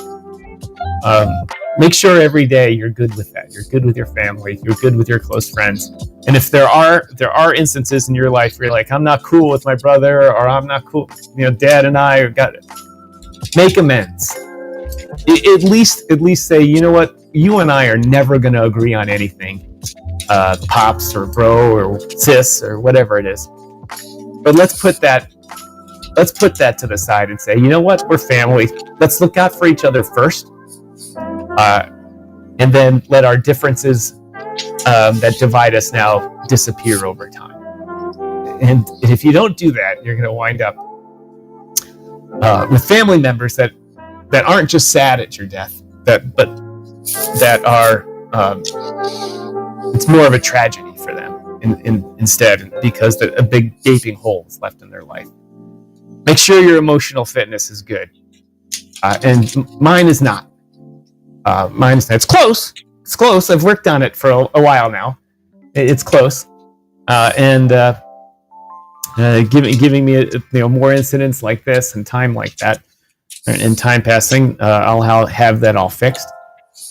Make sure every day you're good with that. You're good with your family. You're good with your close friends. And if there are instances in your life where you're like, I'm not cool with my brother, or I'm not cool, Dad and I got it. Make amends. At least say, you know what, you and I are never going to agree on anything, pops or bro or sis or whatever it is. But let's put that to the side and say, you know what, we're family. Let's look out for each other first, and then let our differences that divide us now disappear over time. And if you don't do that, you're going to wind up with family members that aren't just sad at your death, but that are it's more of a tragedy for them instead, because a big gaping hole is left in their life. Make sure your emotional fitness is good, and mine is not. It's close. It's close. I've worked on it for a while now. It's close, and giving me more incidents like this and time like that, and time passing, I'll have that all fixed,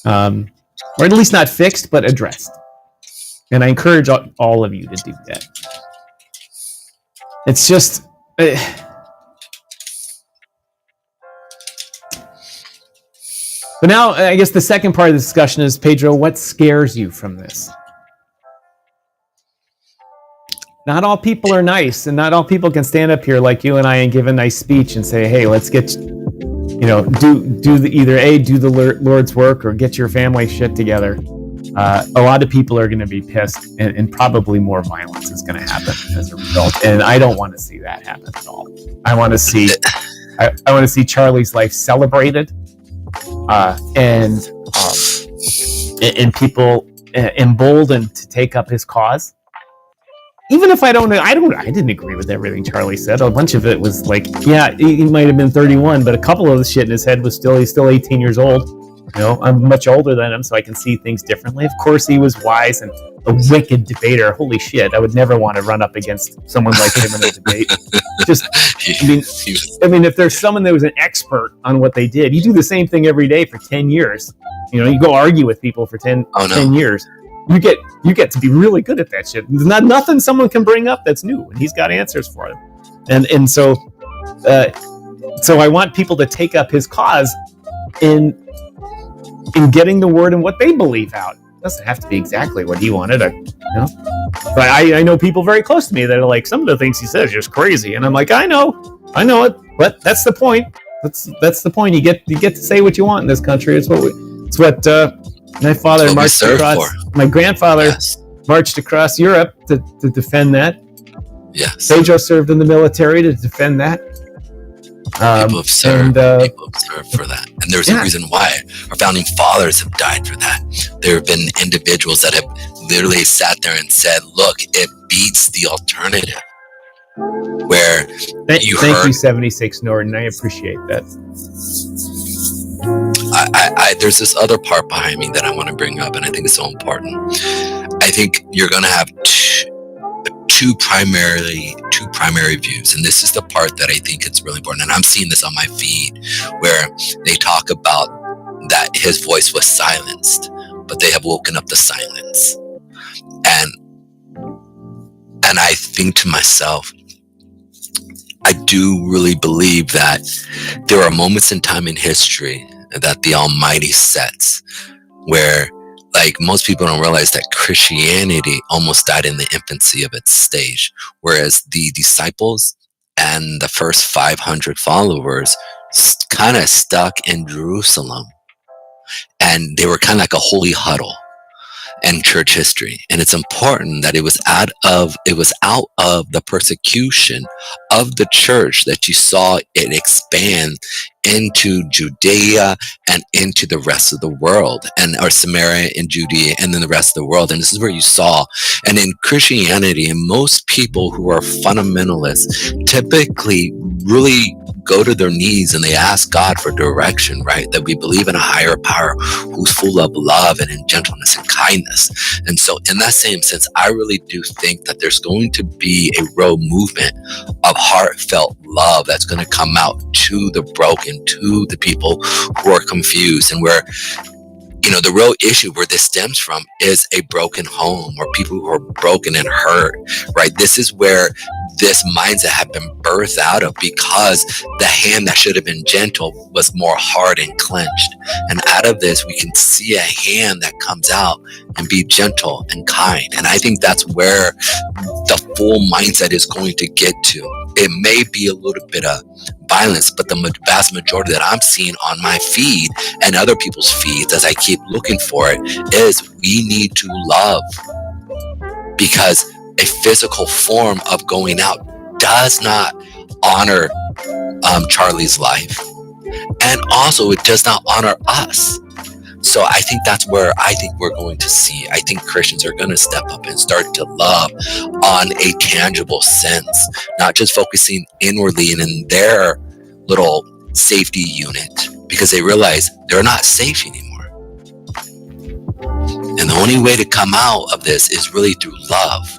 or at least not fixed, but addressed. And I encourage all of you to do that. It's just. But now, I guess the second part of the discussion is, Pedro, what scares you from this? Not all people are nice, and not all people can stand up here like you and I and give a nice speech and say, hey, let's get, do the Lord's work or get your family shit together. a lot of people are going to be pissed, and probably more violence is going to happen as a result. And I don't want to see that happen at all. I want to see Charlie's life celebrated, and people emboldened to take up his cause. Even if I didn't agree with everything Charlie said. A bunch of it was like, yeah, he might have been 31, but a couple of the shit in his head was he's still 18 years old. You know, I'm much older than him, so I can see things differently. Of course, he was wise and a wicked debater. Holy shit, I would never want to run up against someone like him in a debate. I mean, if there's someone that was an expert on what they did, you do the same thing every day for 10 years. You know, you go argue with people for 10 years. You get to be really good at that shit. There's nothing someone can bring up that's new, and he's got answers for them. And so I want people to take up his cause in getting the word and what they believe out. It doesn't have to be exactly what he wanted. But I know people very close to me that are like, some of the things he says are just crazy, and I'm like, I know it, but that's the point. That's the point. You get to say what you want in this country. It's what my father marched across. My grandfather marched across Europe to defend that. Yes. Pedro served in the military to defend that. People have served for that. And there's a reason why. Our founding fathers have died for that. There have been individuals that have literally sat there and said, look, it beats the alternative. Where thank you, 76 Norton. I appreciate that. There's this other part behind me that I want to bring up, and I think it's so important. I think you're going to have two primary views, and this is the part that I think it's really important. And I'm seeing this on my feed where they talk about that his voice was silenced, but they have woken up the silence. And I think to myself, I do really believe that there are moments in time in history that the Almighty sets where, like, most people don't realize that Christianity almost died in the infancy of its stage, whereas the disciples and the first 500 followers kind of stuck in Jerusalem, and they were kind of like a holy huddle in church history. And it's important that it was out of the persecution of the church that you saw it expand into Judea and into the rest of the world, or Samaria and Judea and then the rest of the world. And this is where you saw, and in Christianity, and most people who are fundamentalists typically really go to their knees and they ask God for direction, right? That we believe in a higher power who's full of love and in gentleness and kindness. And so in that same sense, I really do think that there's going to be a real movement of heartfelt love that's going to come out to the broken, to the people who are confused, and where, you know, the real issue where this stems from is a broken home or people who are broken and hurt, right? This is where this mindset had been birthed out of, because the hand that should have been gentle was more hard and clenched. And out of this, we can see a hand that comes out and be gentle and kind. And I think that's where the full mindset is going to get to. It may be a little bit of violence, but the vast majority that I'm seeing on my feed and other people's feeds as I keep looking for it is we need to love, because a physical form of going out does not honor Charlie's life, and also it does not honor us. So I think that's where I think we're going to see. I think Christians are going to step up and start to love on a tangible sense, not just focusing inwardly and in their little safety unit, because they realize they're not safe anymore. And the only way to come out of this is really through love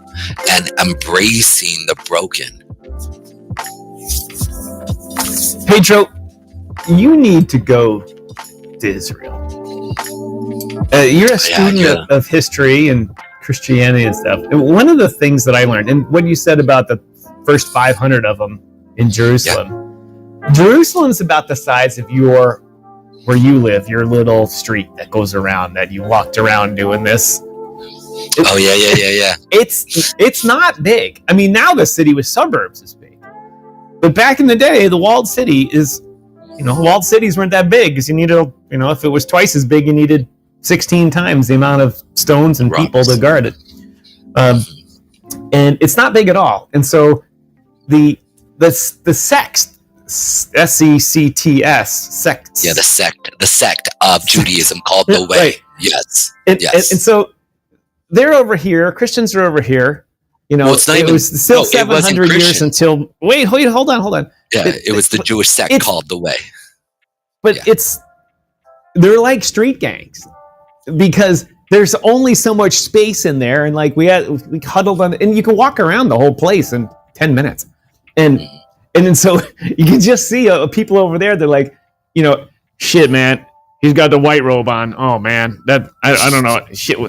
and embracing the broken. Pedro, you need to go to Israel. You're a student of history and Christianity and stuff. And one of the things that I learned, and what you said about the first 500 of them in Jerusalem, Jerusalem's about the size of where you live, your little street that goes around that you walked around doing this. It's not big. I mean, now the city with suburbs is big, but back in the day, the walled city walled cities weren't that big, because you needed, if it was twice as big, you needed 16 times the amount of stones and people to guard it. And it's not big at all. And so the sect, S-E-C-T-S, sects. Yeah, the sect of Judaism called the Way. Right. Yes. Yes. And so they're over here. Christians are over here. You know, well, it was still 700 years until. Wait, hold on. Yeah, it was the Jewish sect called the Way. But they're like street gangs because there's only so much space in there, and like we huddled on, and you can walk around the whole place in 10 minutes, and then so you can just see people over there. They're like, you know, shit, man, he's got the white robe on. Oh man, that I don't know, shit.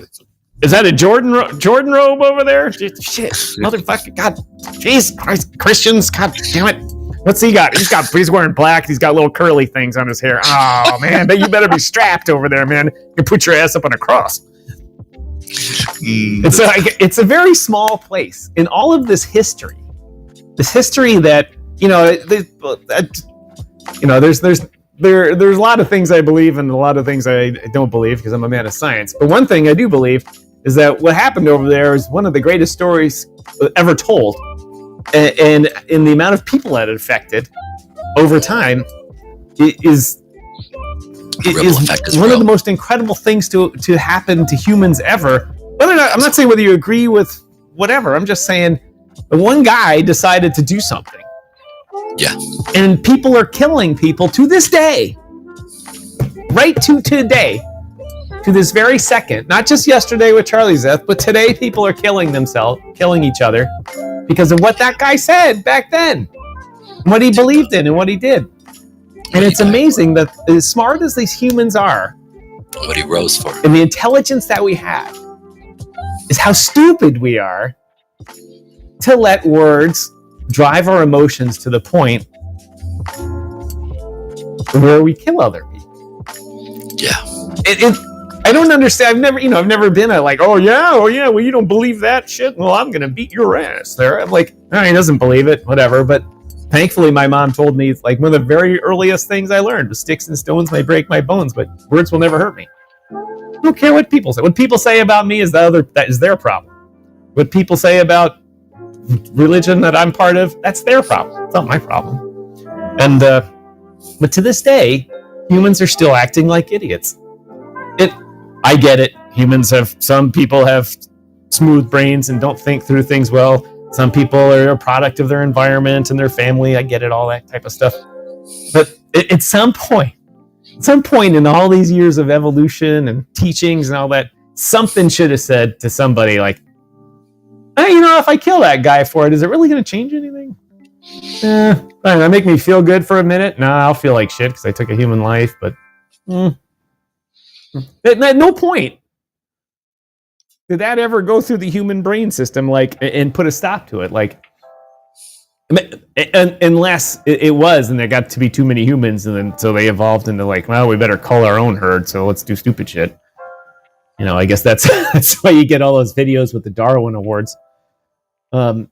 Is that a Jordan robe over there? Shit, motherfucker, God, jeez, Christ, Christians, God damn it. What's he got? He's wearing black. He's got little curly things on his hair. Oh man, you better be strapped over there, man. You put your ass up on a cross. And so it's a very small place in all of this history that, you know, there's a lot of things I believe and a lot of things I don't believe because I'm a man of science. But one thing I do believe is that what happened over there is one of the greatest stories ever told. And in the amount of people that it affected over time is one of the most incredible things to happen to humans ever. Whether or not, I'm not saying whether you agree with whatever. I'm just saying one guy decided to do something. Yeah. And people are killing people to this day. Right to today. To this very second. Not just yesterday with Charlie's death, but today people are killing each other because of what that guy said back then. What he believed in and what he did. And it's amazing that as smart as these humans are, what he rose for, and the intelligence that we have, is how stupid we are to let words drive our emotions to the point where we kill other people. Yeah. I don't understand. I've never been oh yeah, well you don't believe that shit. Well, I'm gonna beat your ass there. I'm like, oh, he doesn't believe it, whatever. But thankfully, my mom told me, like, one of the very earliest things I learned was sticks and stones may break my bones, but words will never hurt me. I don't care what people say. What people say about me that is their problem. What people say about religion that I'm part of, that's their problem. It's not my problem. And but to this day, humans are still acting like idiots. I get it. Some people have smooth brains and don't think through things well. Some people are a product of their environment and their family. I get it, all that type of stuff. But at some point in all these years of evolution and teachings and all that, something should have said to somebody like, hey, if I kill that guy for it, is it really going to change anything? That make me feel good for a minute? Nah, I'll feel like shit because I took a human life, but at no point did that ever go through the human brain system, and put a stop to it, unless it was, and there got to be too many humans, and then so they evolved into we better cull our own herd, so let's do stupid shit. I guess that's why you get all those videos with the Darwin Awards. But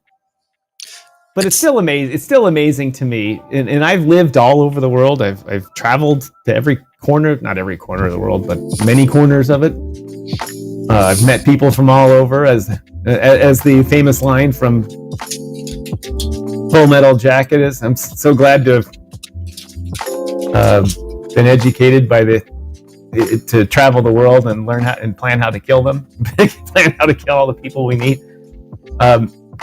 it's still amazing. It's still amazing to me, and I've lived all over the world. I've traveled to every corner, not every corner of the world, but many corners of it. I've met people from all over, as the famous line from Full Metal Jacket is. I'm so glad to have been educated to travel the world and learn how and plan how to kill them, plan how to kill all the people we meet.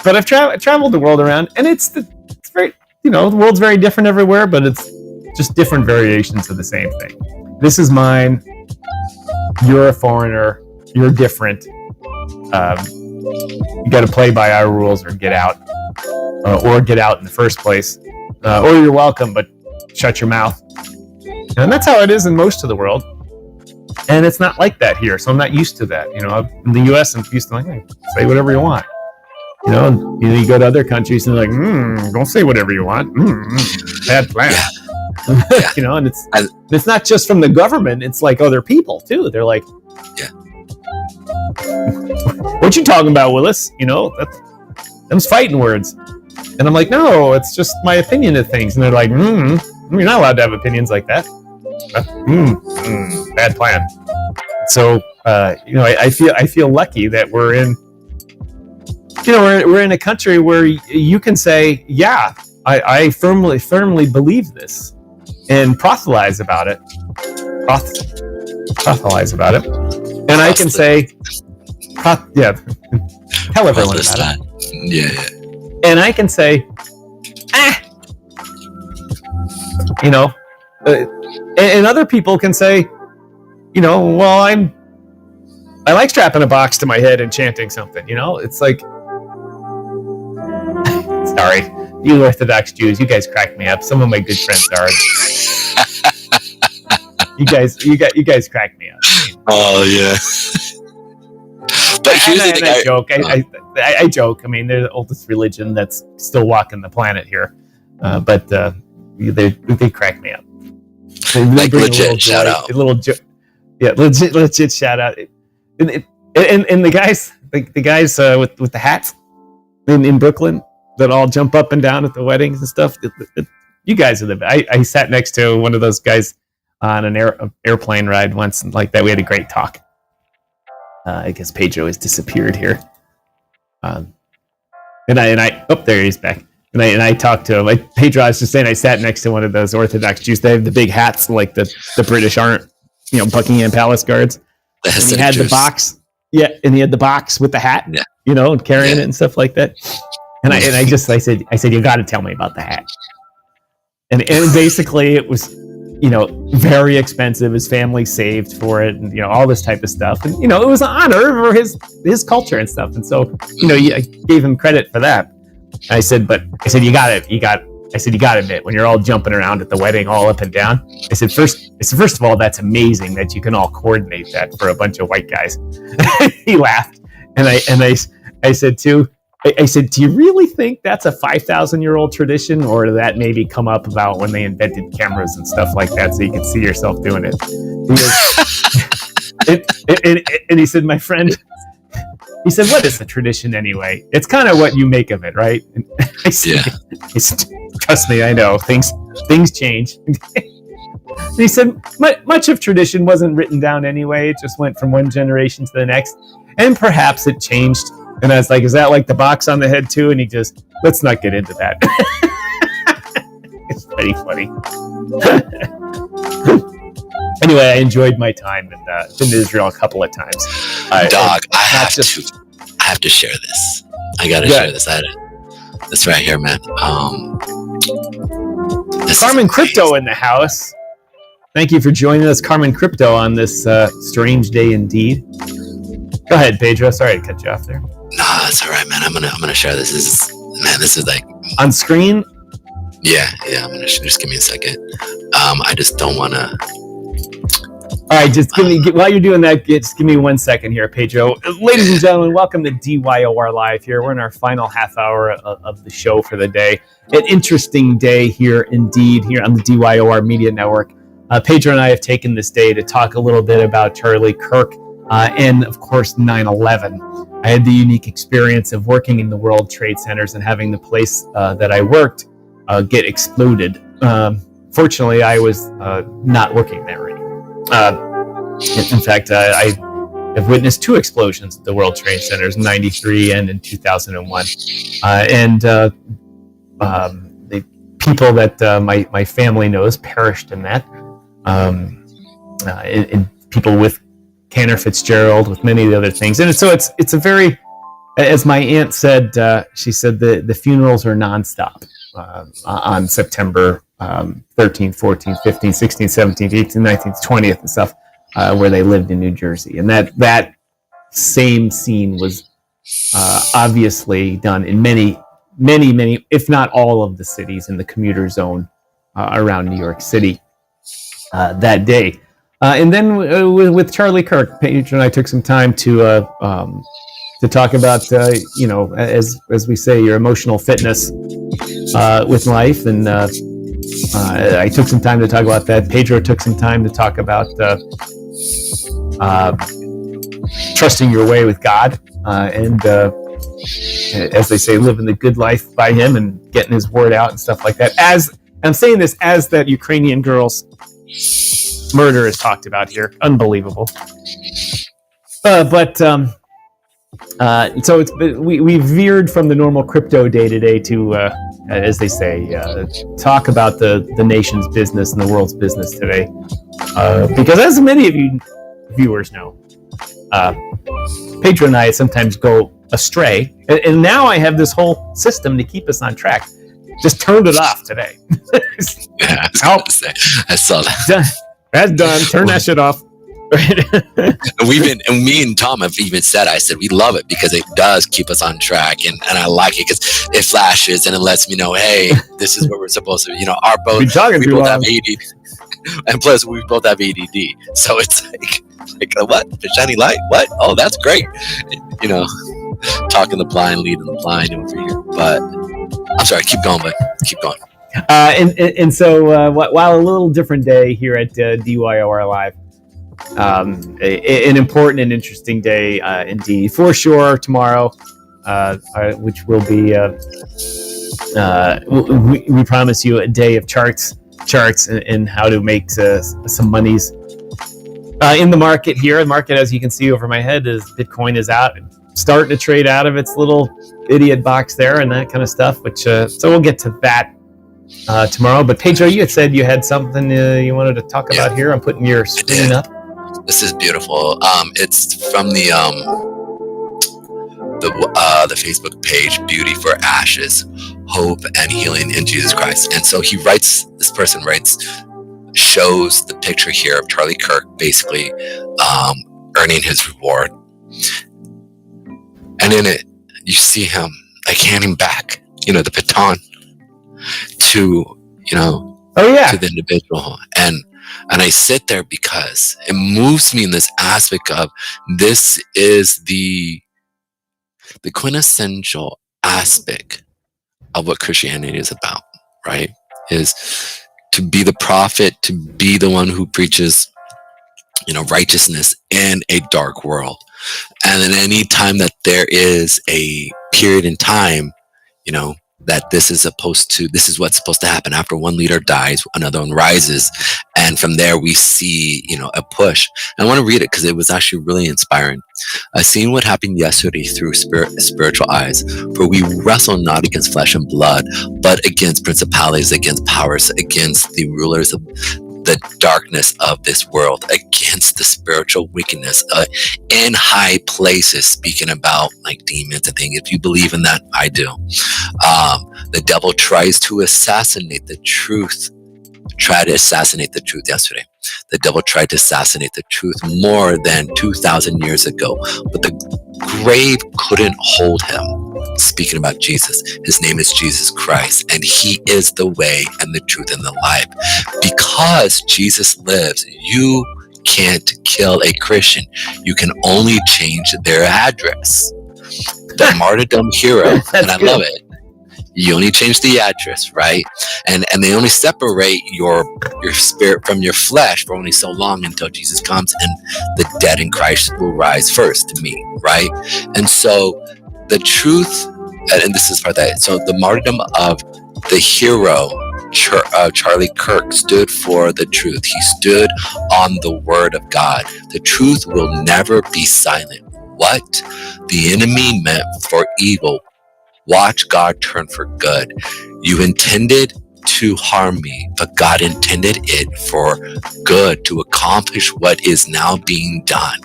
But I've traveled the world around, and it's very, the world's very different everywhere, but it's just different variations of the same thing. This is mine. You're a foreigner. You're different. You got to play by our rules or get out, or get out in the first place, or you're welcome, but shut your mouth. And that's how it is in most of the world. And it's not like that here, so I'm not used to that. In the U.S., I'm used to say whatever you want. You go to other countries and they're like, don't say whatever you want. Bad plan. Yeah. And it's not just from the government. It's like other people too. They're like, what you talking about, Willis? Them's fighting words. And I'm like, no, it's just my opinion of things. And they're like, you're not allowed to have opinions like that. Bad plan. So I feel lucky that we're in we're in a country where you can say, yeah, I firmly believe this, and proselytize about it. And I can say, tell everyone about it. Yeah. And I can say, and other people can say, well, I like strapping a box to my head and chanting something. It's like, sorry, you Orthodox Jews, you guys crack me up. Some of my good friends are. You guys crack me up. Oh yeah. But here's the thing. I joke. I joke. I mean, they're the oldest religion that's still walking the planet here, but they crack me up. Like legit shout out. Legit shout out. And the guys, the guys with the hats in Brooklyn that all jump up and down at the weddings and stuff. You guys are the best. I sat next to one of those guys on an airplane ride once, and like that, we had a great talk. I guess Pedro has disappeared here. And I there he's back. And I talked to him. Pedro, I was just saying, I sat next to one of those Orthodox Jews. They have the big hats, like the British aren't, Buckingham Palace guards. And he had the box. Yeah, and he had the box with the hat, and carrying it and stuff like that. And I said, you got to tell me about the hat. And basically it was, very expensive. His family saved for it, and all this type of stuff. And it was an honor for his culture and stuff. And so I gave him credit for that. I said, you got to admit, when you're all jumping around at the wedding, all up and down. I said, first of all, that's amazing that you can all coordinate that for a bunch of white guys. He laughed, and I said too. I said, do you really think that's a 5,000-year-old tradition, or did that maybe come up about when they invented cameras and stuff like that, so you could see yourself doing it? And he said, my friend, he said, what is the tradition anyway? It's kind of what you make of it, right? And I said, trust me, I know things change. And he said, much of tradition wasn't written down anyway. It just went from one generation to the next, and perhaps it changed. And I was like, is that like the box on the head too? And he just, let's not get into that. It's pretty funny. Anyway, I enjoyed my time in Israel a couple of times. I have to share this. I gotta share this. This right here, man. Carmen Crypto in the house. Thank you for joining us, Carmen Crypto, on this strange day indeed. Go ahead, Pedro. Sorry to cut you off there. Nah, it's all right, man. I'm gonna share this. This is like on screen. Yeah. I'm gonna just give me a second. I just don't want to. All right, just while you're doing that, just give me 1 second here, Pedro. Ladies and gentlemen, welcome to DYOR Live here. We're in our final half hour of the show for the day. An interesting day here indeed, here on the DYOR Media Network. Pedro and I have taken this day to talk a little bit about Charlie Kirk and, of course, 9/11. I had the unique experience of working in the World Trade Centers and having the place that I worked get exploded. Fortunately, I was not working there anymore. In fact, I have witnessed 2 explosions at the World Trade Centers, in '93 and in 2001. The people that my family knows perished in that. And people with Tanner Fitzgerald, with many of the other things. And so it's a very, as my aunt said, she said the funerals are nonstop on September 13th, 14th, 15th, 16th, 17th, 18th, 19th, 20th and stuff, where they lived in New Jersey. And that same scene was obviously done in many, if not all of the cities in the commuter zone around New York City that day. And then with Charlie Kirk, Pedro and I took some time to talk about, as we say, your emotional fitness with life. And I took some time to talk about that. Pedro took some time to talk about trusting your way with God and, as they say, living the good life by him and getting his word out and stuff like that. As I'm saying this as that Ukrainian girls murder is talked about here. Unbelievable. So we veered from the normal crypto day to day to, as they say, talk about the nation's business and the world's business today. Because as many of you viewers know, Pedro and I sometimes go astray, and now I have this whole system to keep us on track. Just turned it off today. Yeah, I saw that. That's done. Turn that shit off. And me and Tom have even said, I said, we love it because it does keep us on track. And I like it because it flashes and it lets me know, hey, this is what we're supposed to, we both have ADD. And plus we both have ADD. So it's like what? The shiny light? What? Oh, that's great. Talking the blind, leading the blind over here. But I'm sorry, keep going, but keep going. So while a little different day here at DYOR Live, an important and interesting day indeed. For sure, tomorrow, which will be, we promise you a day of charts and how to make some monies in the market here. The market, as you can see over my head, is Bitcoin is out, starting to trade out of its little idiot box there and that kind of stuff. Which so we'll get to that tomorrow. But Pedro, you had said you had something you wanted to talk about here. I'm putting your screen up. This is beautiful. It's from the Facebook page, Beauty for Ashes, Hope and Healing in Jesus Christ. And so this person shows the picture here of Charlie Kirk basically earning his reward. And in it, you see him like handing back, the baton to, to the individual. And I sit there because it moves me in this aspect of this is the quintessential aspect of what Christianity is about, right? Is to be the prophet, to be the one who preaches, righteousness in a dark world. And then any time that there is a period in time, that this is what's supposed to happen. After one leader dies, another one rises. And from there we see, a push. And I want to read it because it was actually really inspiring. I seen what happened yesterday through spiritual eyes. For we wrestle not against flesh and blood, but against principalities, against powers, against the rulers of the darkness of this world, against the spiritual wickedness in high places, speaking about like demons and things. If you believe in that, I do. The devil tries to assassinate the truth. Tried to assassinate the truth yesterday. The devil tried to assassinate the truth more than 2,000 years ago, but the grave couldn't hold him. Speaking about Jesus, his name is Jesus Christ, and he is the way and the truth and the life. Because Jesus lives, you can't kill a Christian. You can only change their address. The martyrdom hero, and I love it. You only change the address, right? And they only separate your spirit from your flesh for only so long until Jesus comes and the dead in Christ will rise first to me, right? And so the truth, and this is part that, so the martyrdom of the hero, Charlie Kirk, stood for the truth. He stood on the word of God. The truth will never be silent. What the enemy meant for evil, watch God turn for good. You intended to harm me, but God intended it for good, to accomplish what is now being done,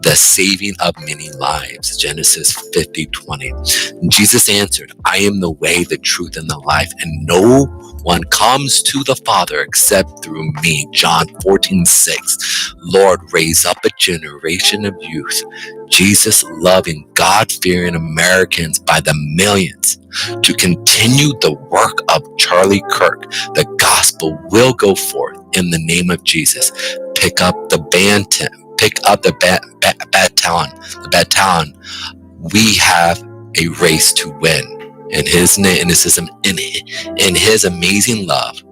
the saving of many lives. Genesis 50:20. Jesus answered, I am the way, the truth, and the life, and no one comes to the Father except through me. John 14:6. Lord, raise up a generation of youth, Jesus-loving, God-fearing Americans by the millions to continue the work of Charlie Kirk. The gospel will go forth in the name of Jesus. Pick up the baton. We have a race to win. In his name, in his amazing love,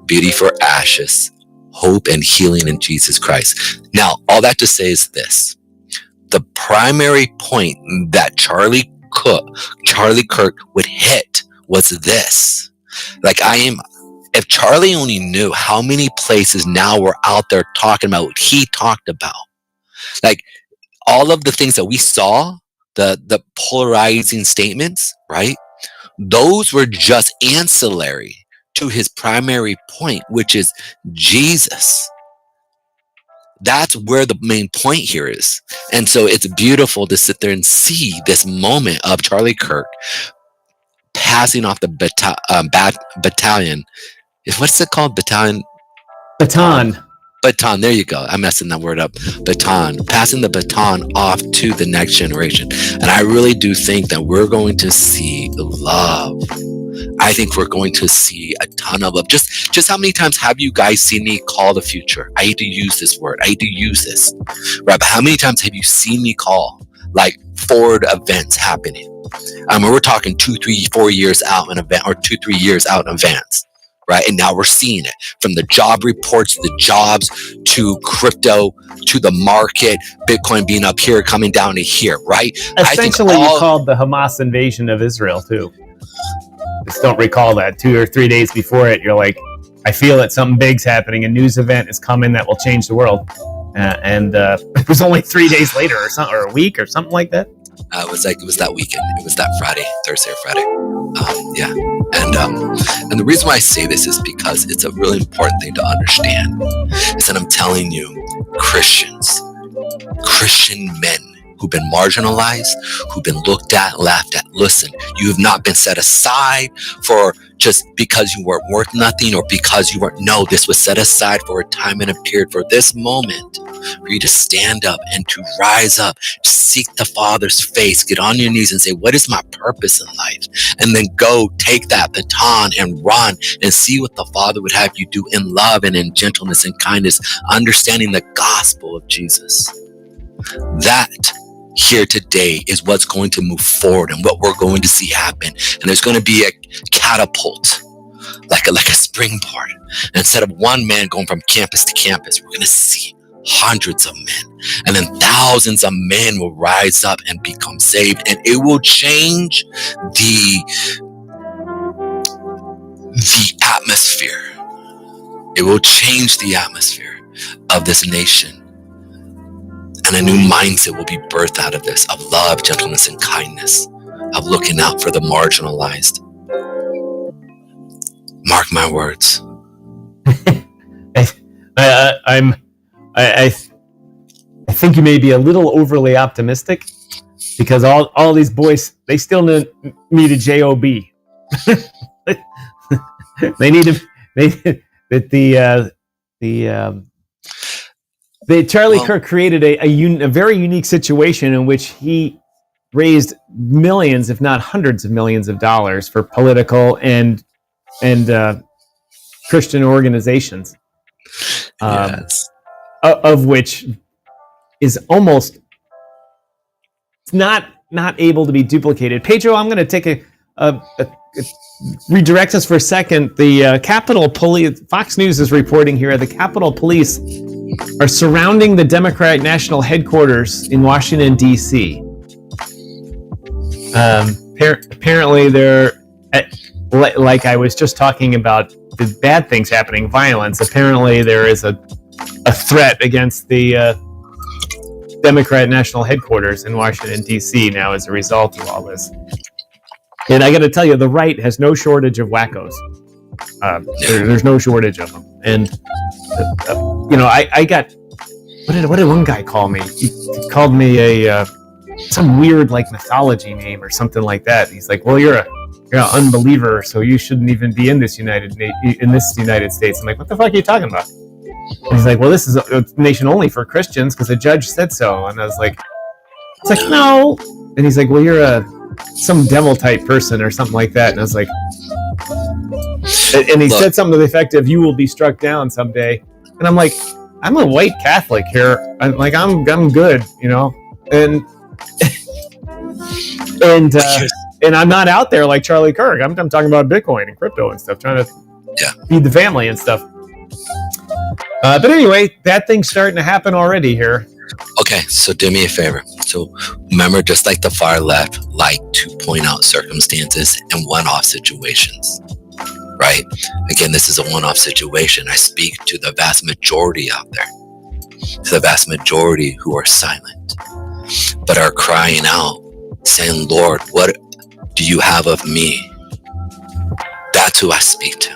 beauty for ashes, hope and healing in Jesus Christ. Now, all that to say is this. The primary point that Charlie Kirk would hit was this. Like, I am If Charlie only knew how many places now were out there talking about what he talked about, like all of the things that we saw, the polarizing statements, right? Those were just ancillary to his primary point, which is Jesus. That's where the main point here is. And so it's beautiful to sit there and see this moment of Charlie Kirk passing off the battalion. What's it called? Baton. Baton. There you go. I'm messing that word up. Baton. Passing the baton off to the next generation. And I really do think that we're going to see love. I think we're going to see a ton of love. Just how many times have you guys seen me call the future? I hate to use this word. I hate to use this. Right? But how many times have you seen me call like forward events happening? We're talking 2, 3, 4 years out in event, or 2, 3 years out in advance. Right? And now we're seeing it from the job reports, the jobs, to crypto, to the market, Bitcoin being up here, coming down to here, right? Essentially, you called the Hamas invasion of Israel too. Just don't recall that 2 or 3 days before it. You're like, I feel that something big's happening. A news event is coming that will change the world. It was only 3 days later, or something, or a week, or something like that. It was that weekend. It was that Friday, Thursday or Friday. Yeah. And the reason why I say this is because it's a really important thing to understand. Is that I'm telling you, Christian men who've been marginalized, who've been looked at, laughed at. Listen, you have not been set aside for just because you weren't worth nothing, or because you weren't. No, this was set aside for a time and a period, for this moment, for you to stand up and to rise up, to seek the Father's face, get on your knees and say, what is my purpose in life? And then go take that baton and run and see what the Father would have you do in love and in gentleness and kindness, understanding the gospel of Jesus. That here today is what's going to move forward and what we're going to see happen. And there's going to be a catapult, like a springboard. And instead of one man going from campus to campus, we're going to see hundreds of men, and then thousands of men will rise up and become saved, and it will change the atmosphere. It will change the atmosphere of this nation. And a new mindset will be birthed out of this, of love, gentleness, and kindness, of looking out for the marginalized. Mark my words. I think you may be a little overly optimistic, because all these boys, they still need a job. They need Charlie Kirk created a very unique situation in which he raised millions, if not hundreds of millions of dollars for political and Christian organizations. Yes. Of which is almost not able to be duplicated. Pedro, I'm going to take redirect us for a second. The Capitol Police, Fox News is reporting here, the Capitol Police are surrounding the Democratic National Headquarters in Washington, D.C. Apparently, they're, like I was just talking about the bad things happening, violence. Apparently, there is a threat against the Democratic National Headquarters in Washington, D.C. now as a result of all this. And I got to tell you, the right has no shortage of wackos. There's no shortage of them. And, I got... What did one guy call me? He called me some weird, like, mythology name or something like that. He's like, well, you're an unbeliever, so you shouldn't even be in this United States. I'm like, what the fuck are you talking about? And he's like, well, this is a nation only for Christians because the judge said so. And I was like, it's like, no. And he's like, well, you're some devil type person or something like that. And I was like, and he said something to the effect of, you will be struck down someday. And I'm like, I'm a white Catholic here. I'm like, I'm good, and I'm not out there like Charlie Kirk. I'm talking about Bitcoin and crypto and stuff, trying to feed the family and stuff. But anyway, that thing's starting to happen already here. Okay, so do me a favor. So remember, just like the far left like to point out circumstances and one-off situations. right? Again, this is a one-off situation. I speak to the vast majority out there, to the vast majority who are silent, but are crying out, saying, Lord, what do you have of me? That's who I speak to.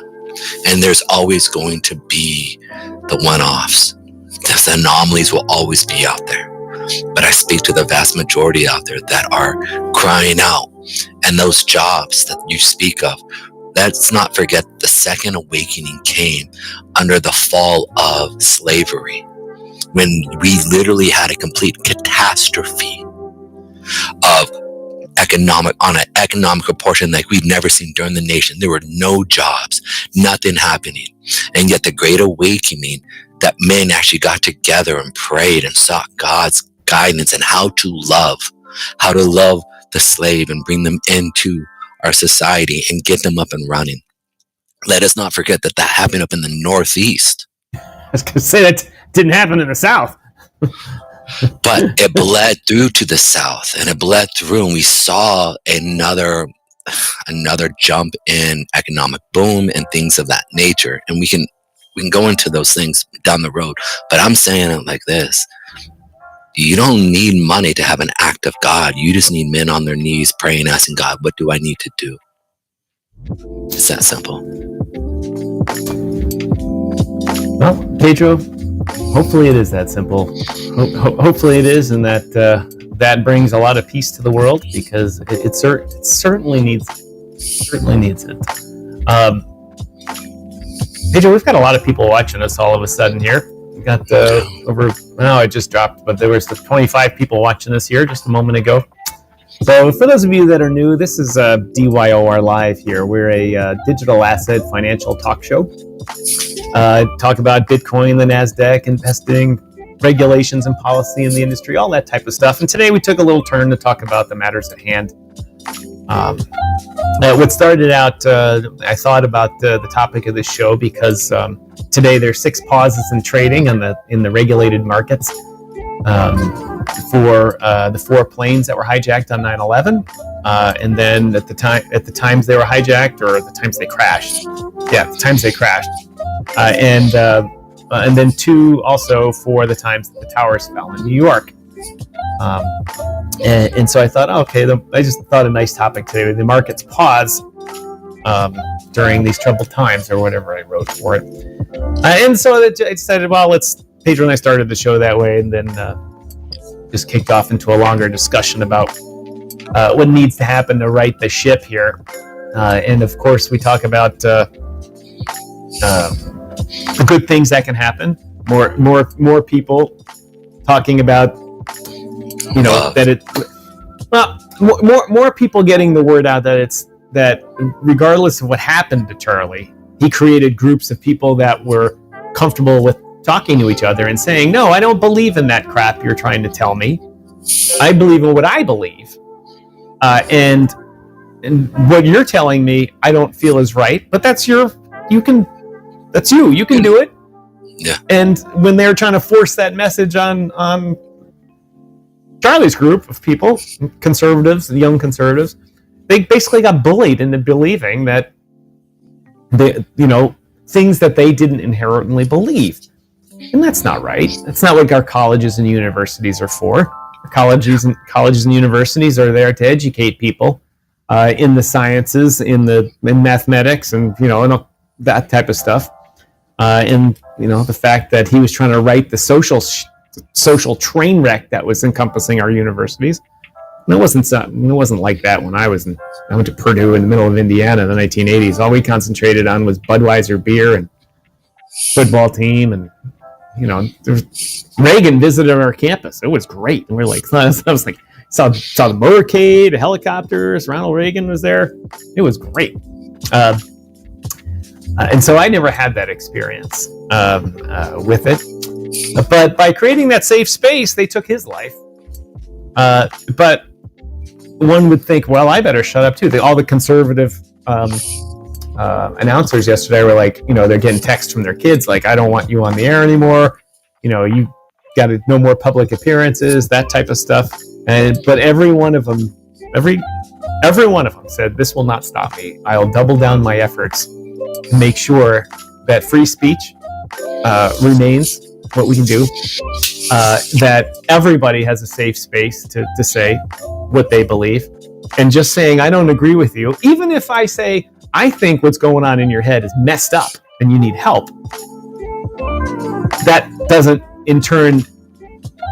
And there's always going to be the one-offs. The anomalies will always be out there. But I speak to the vast majority out there that are crying out. And those jobs that you speak of, let's not forget the second awakening came under the fall of slavery, when we literally had a complete catastrophe of on an economic proportion like we've never seen during the nation. There were no jobs, nothing happening. And yet the great awakening, that men actually got together and prayed and sought God's guidance and how to love the slave and bring them into our society and get them up and running. Let us not forget that happened up in the Northeast. I was going to say that didn't happen in the South. But it bled through to the South, and it bled through, and we saw another jump in economic boom and things of that nature. And we can go into those things down the road. But I'm saying it like this. You don't need money to have an act of God. You just need men on their knees praying, asking God, what do I need to do? It's that simple. Well, Pedro, hopefully it is that simple. Hopefully it is, and that brings a lot of peace to the world, because it certainly needs it. Pedro, we've got a lot of people watching us all of a sudden here. We got it just dropped, but there was 25 people watching us here just a moment ago. So for those of you that are new, this is DYOR Live here. We're a digital asset financial talk show. Talk about Bitcoin, the NASDAQ, investing, regulations and policy in the industry, all that type of stuff. And today we took a little turn to talk about the matters at hand. What started out, I thought about the topic of this show because today there's 6 pauses in trading in the regulated markets for the 4 planes that were hijacked on 9/11, and then at the times they were hijacked, or the times they crashed. Yeah, the times they crashed, and then 2 also for the times that the towers fell in New York. And so I thought, I just thought a nice topic today. The markets pause during these troubled times, or whatever I wrote for it. And so I decided, Pedro and I started the show that way, and then just kicked off into a longer discussion about what needs to happen to right the ship here. And of course, we talk about the good things that can happen. More people talking about, more people getting the word out that regardless of what happened to Charlie, he created groups of people that were comfortable with talking to each other and saying, no, I don't believe in that crap you're trying to tell me. I believe in what I believe. And what you're telling me, I don't feel is right, but that's you can do it. Yeah. And when they're trying to force that message on Charlie's group of people, conservatives, young conservatives, they basically got bullied into believing that things that they didn't inherently believe. And that's not right. That's not what our colleges and universities are for. Our colleges and universities are there to educate people in the sciences, in mathematics, and and that type of stuff. And the fact that he was trying to write the social train wreck that was encompassing our universities. And it wasn't like that when I went to Purdue in the middle of Indiana in the 1980s. All we concentrated on was Budweiser beer and football team, and Reagan visited our campus. It was great, and we're like, I was like, saw the motorcade, the helicopters. Ronald Reagan was there. It was great. And so I never had that experience with it. But by creating that safe space, they took his life. But one would think, well, I better shut up too. All the conservative announcers yesterday were like, they're getting texts from their kids like, I don't want you on the air anymore. You got to no more public appearances, that type of stuff. But every one of them said, this will not stop me. I'll double down my efforts make sure that free speech remains what we can do, that everybody has a safe space to say what they believe. And just saying, I don't agree with you, even if I say, I think what's going on in your head is messed up and you need help, that doesn't in turn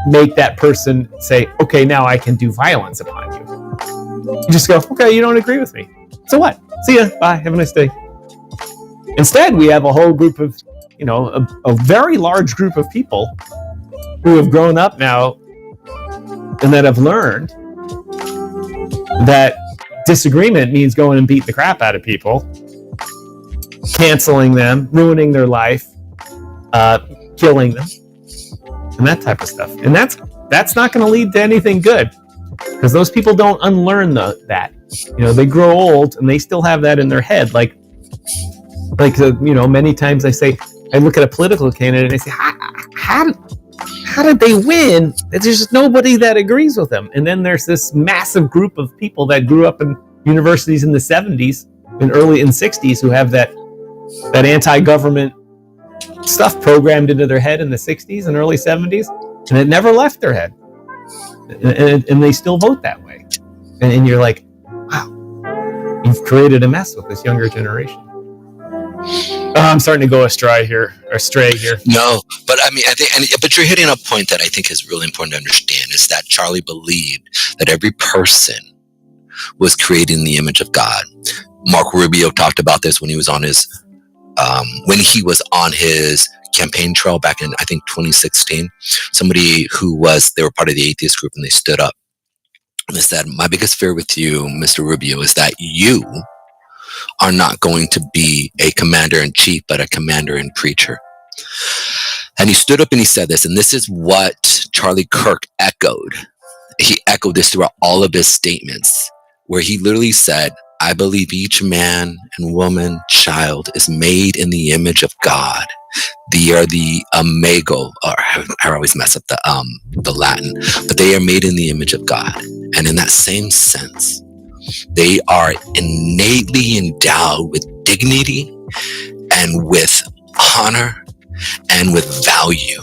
make that person say, okay, now I can do violence upon you. You just go, okay, you don't agree with me. So what? See ya. Bye. Have a nice day. Instead, we have a whole group of, a very large group of people who have grown up now and that have learned that disagreement means going and beat the crap out of people, canceling them, ruining their life, killing them, and that type of stuff. And that's not going to lead to anything good, because those people don't unlearn that. They grow old and they still have that in their head. Like many times I look at a political candidate and I say, how did they win? There's just nobody that agrees with them. And then there's this massive group of people that grew up in universities in the 70s and early in 60s who have that anti-government stuff programmed into their head in the 60s and early 70s, and it never left their head. And they still vote that way. And you're like, wow, you've created a mess with this younger generation. I'm starting to go astray here. No, but I mean, but you're hitting a point that I think is really important to understand, is that Charlie believed that every person was created in the image of God. Mark Rubio talked about this when he was on his campaign trail back in, I think, 2016. Somebody they were part of the atheist group, and they stood up and they said, my biggest fear with you, Mr. Rubio, is that you are not going to be a commander-in-chief, but a commander-in-preacher. And he stood up and he said this, and this is what Charlie Kirk echoed. He echoed this throughout all of his statements, where he literally said, I believe each man and woman, child is made in the image of God. They are the imago, or I always mess up the Latin, but they are made in the image of God. And in that same sense, they are innately endowed with dignity and with honor and with value.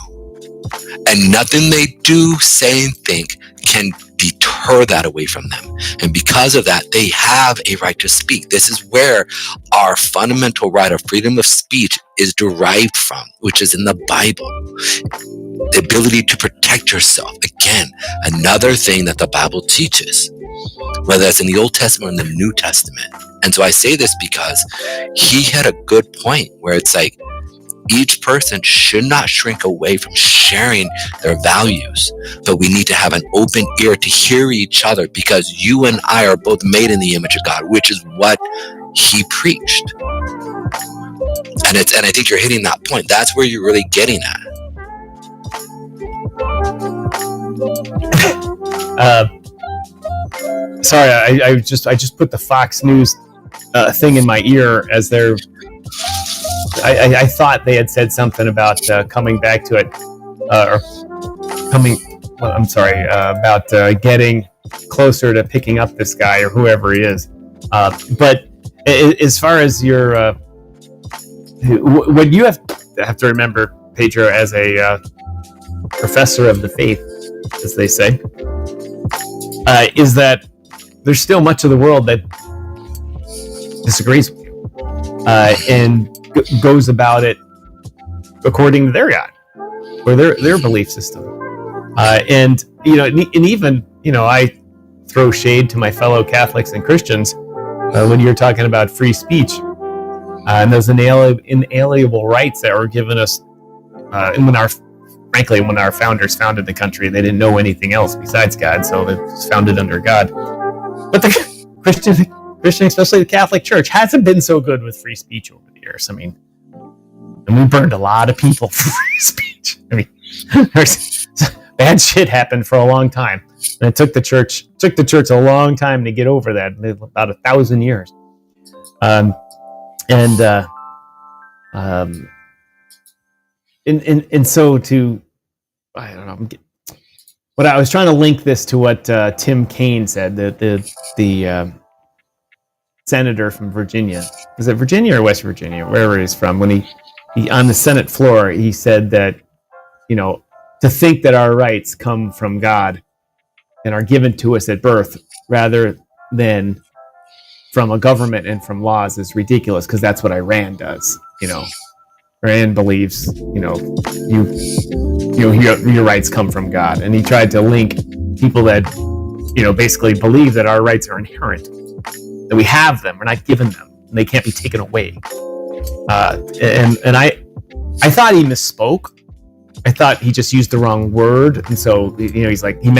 And nothing they do, say, and think can deter that away from them. And because of that, they have a right to speak. This is where our fundamental right of freedom of speech is derived from, which is in the Bible. The ability to protect yourself. Again, another thing that the Bible teaches, whether that's in the Old Testament or in the New Testament. And so I say this because he had a good point where it's like, each person should not shrink away from sharing their values, but we need to have an open ear to hear each other, because you and I are both made in the image of God, which is what he preached. And I think you're hitting that point. That's where you're really getting at. Sorry, I just put the Fox News thing in my ear as they're. I thought they had said something about coming back to it, about getting closer to picking up this guy or whoever he is. But as far as your, what you have to remember, Pedro, as a professor of the faith, as they say, is that there's still much of the world that disagrees with you and goes about it according to their God or their belief system. And even I throw shade to my fellow Catholics and Christians when you're talking about free speech and those inalienable rights that were given us. And when our founders founded the country, they didn't know anything else besides God, so it was founded under God. But the Christian, especially the Catholic Church, hasn't been so good with free speech over the years. I mean, and we burned a lot of people for free speech. I mean, bad shit happened for a long time, and it took the church a long time to get over that, about 1,000 years. And so to, I don't know, what I was trying to link this to what Tim Kaine said, the senator from Virginia. Is it Virginia or West Virginia, wherever he's from? When he on the Senate floor, he said that, to think that our rights come from God and are given to us at birth rather than from a government and from laws is ridiculous, because that's what Iran does. Iran believes, your rights come from God, and he tried to link people that, basically believe that our rights are inherent, that we have them, we're not given them, and they can't be taken away. And I thought he misspoke. I thought he just used the wrong word, and so he's like, he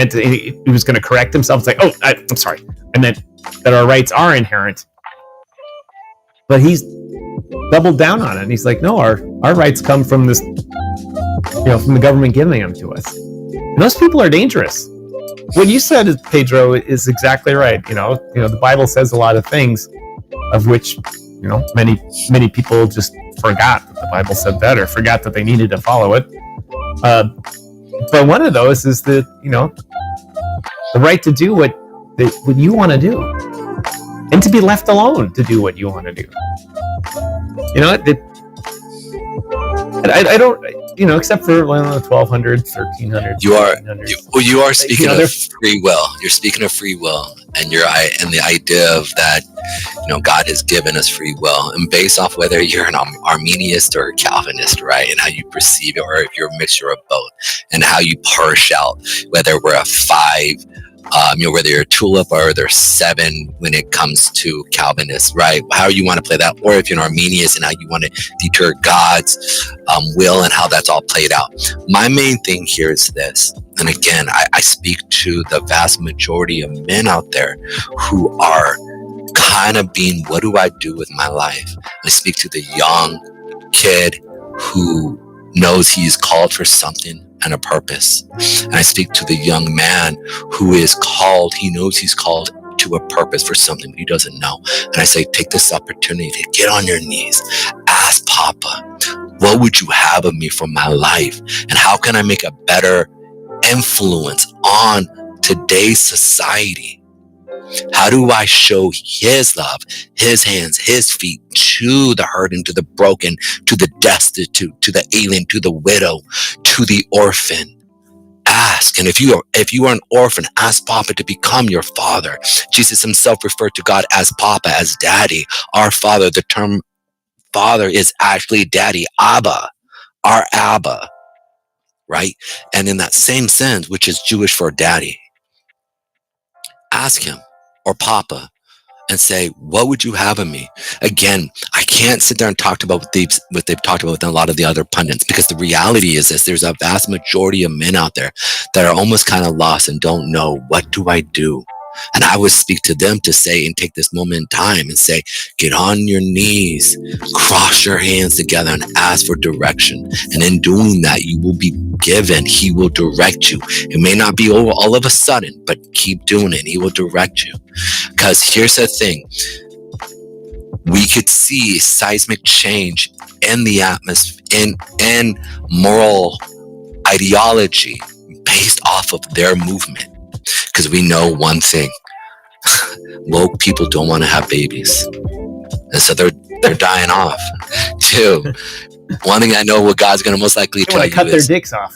was going to correct himself. It's like, I'm sorry, I meant that our rights are inherent. But he's doubled down on it, and he's like, no, our rights come from this, from the government giving them to us. And those people are dangerous. What you said, Pedro, is exactly right. The Bible says a lot of things, of which many people just forgot that the Bible said that, or forgot that they needed to follow it. But one of those is the right to do what you want to do, and to be left alone to do what you want to do. I don't, except for 1200, 1300. You are speaking of free will. You're speaking of free will, and the idea of that, God has given us free will, and based off whether you're an Arminianist or a Calvinist, right, and how you perceive it, or if you're a mixture of both, and how you parse out whether we're a 5. Whether you're a tulip or there's 7 when it comes to Calvinists, right? How you want to play that, or if you're an Arminianist and how you want to deter God's will and how that's all played out. My main thing here is this, and again, I speak to the vast majority of men out there who are kind of being, what do I do with my life? I speak to the young kid who knows he's called for something and a purpose. And I speak to the young man who is called, he knows he's called to a purpose for something, but he doesn't know. And I say, take this opportunity to get on your knees, ask Papa, what would you have of me for my life? And how can I make a better influence on today's society? How do I show his love, his hands, his feet to the hurting, to the broken, to the destitute, to the alien, to the widow, to the orphan? Ask. And if you are an orphan, ask Papa to become your father. Jesus himself referred to God as Papa, as Daddy. Our Father, the term Father is actually Daddy, Abba, our Abba, right? And in that same sense, which is Jewish for Daddy, ask him, or Papa, and say, what would you have of me? Again, I can't sit there and talk about what they've talked about with a lot of the other pundits, because the reality is this: there's a vast majority of men out there that are almost kind of lost and don't know, what do I do? And I would speak to them to say, and take this moment in time and say, get on your knees, cross your hands together and ask for direction. And in doing that, you will be given. He will direct you. It may not be all of a sudden, but keep doing it. He will direct you. Because here's the thing. We could see seismic change in the atmosphere, in moral ideology based off of their movement. Because we know one thing, woke people don't want to have babies, and so they're dying off. 2, one thing I know what God's going to most likely tell you is, cut their dicks off.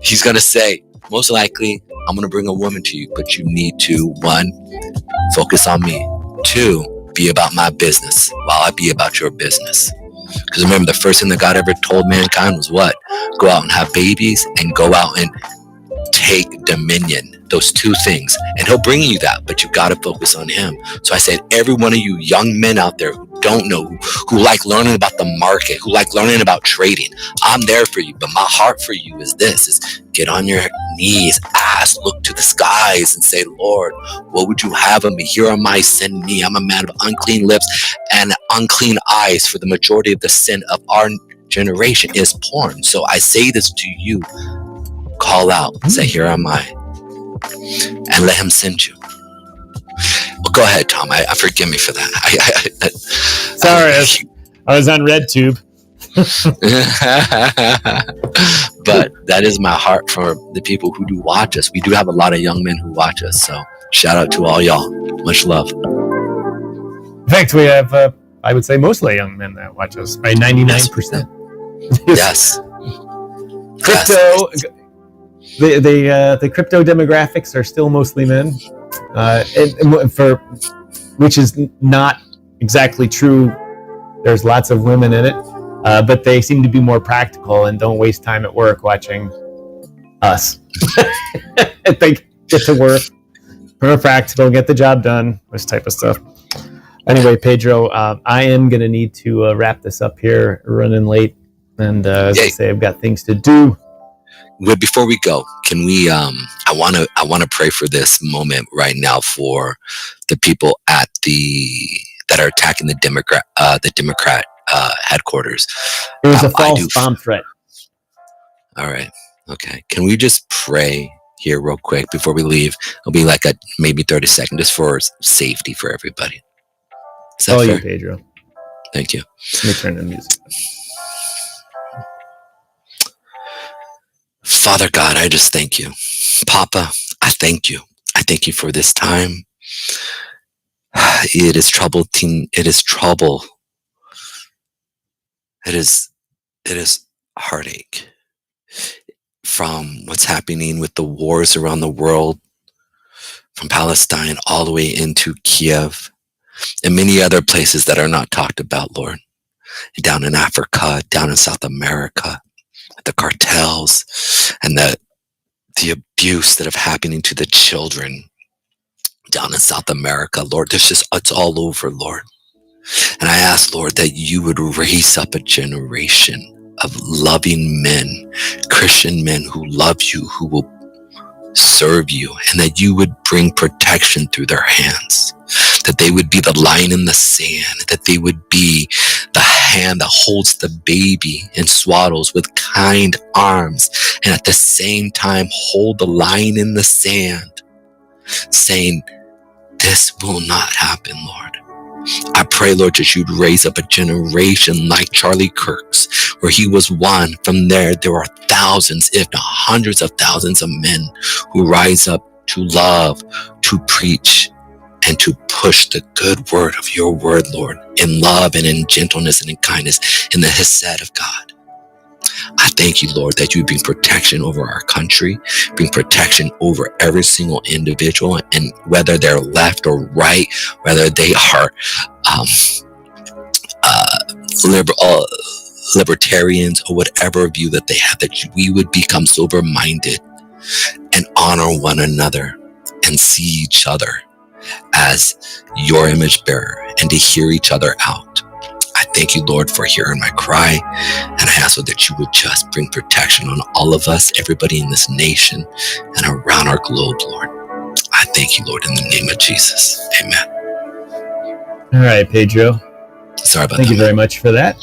He's going to say, most likely, I'm going to bring a woman to you, but you need to, 1, focus on me. 2, be about my business while I be about your business. Because remember, the first thing that God ever told mankind was what? Go out and have babies, and go out and take dominion. Those 2 things, and he'll bring you that, but you got to focus on him. So I said, every one of you young men out there who don't know, who like learning about the market, who like learning about trading, I'm there for you. But my heart for you is this: is get on your knees, ask, look to the skies and say, Lord, what would you have of me? Here am I, send me. I'm a man of unclean lips and unclean eyes, for the majority of the sin of our generation is porn. So I say this to you: call out, say, here am I, and let him send you. Well, go ahead, Tom. I forgive me for that. Sorry, I was on RedTube. But that is my heart for the people who do watch us. We do have a lot of young men who watch us, so Shout out to all y'all. Much love. In fact, we have, I would say, mostly young men that watch us, right? 99%. Yes. Crypto, the crypto demographics are still mostly men, which is not exactly true. There's lots of women in it, but they seem to be more practical and don't waste time at work watching us. They get to work, more practical, get the job done, this type of stuff. Anyway, Pedro, I am going to need to wrap this up here, running late. And as I say, I've got things to do. Well, before we go, can we? I want to pray for this moment right now for the people that are attacking the Democrat headquarters. It was a false bomb threat. All right. Okay. Can we just pray here real quick before we leave? It'll be like maybe 30 seconds just for safety for everybody. Is that fair? You, Pedro. Thank you. Let me turn the music up. Father God, I just thank you. Papa, I thank you. I thank you for this time. It is trouble. It is trouble. It is heartache from what's happening with the wars around the world, from Palestine all the way into Kiev and many other places that are not talked about, Lord. Down in Africa, down in South America, the cartels and the abuse that are happening to the children down in South America, Lord. It's all over, Lord. And I ask, Lord, that you would raise up a generation of loving men, Christian men who love you, who will serve you, and that you would bring protection through their hands, that they would be the line in the sand, that they would be the hand that holds the baby and swaddles with kind arms, and at the same time hold the line in the sand, saying, this will not happen, Lord. I pray, Lord, that you'd raise up a generation like Charlie Kirks, where he was one. From there are thousands, if not hundreds of thousands of men who rise up to love, to preach, and to push the good word of your word, Lord, in love and in gentleness and in kindness, in the hesed of God. I thank you, Lord, that you bring protection over our country, bring protection over every single individual, and whether they're left or right, whether they are libertarians or whatever view that they have, that we would become sober-minded and honor one another and see each other as your image bearer and to hear each other out. I thank you, Lord, for hearing my cry, and I ask, Lord, that you would just bring protection on all of us, everybody in this nation and around our globe, Lord. I thank you, Lord, in the name of Jesus. Amen. All right, Pedro. Sorry about that. Thank you very much for that.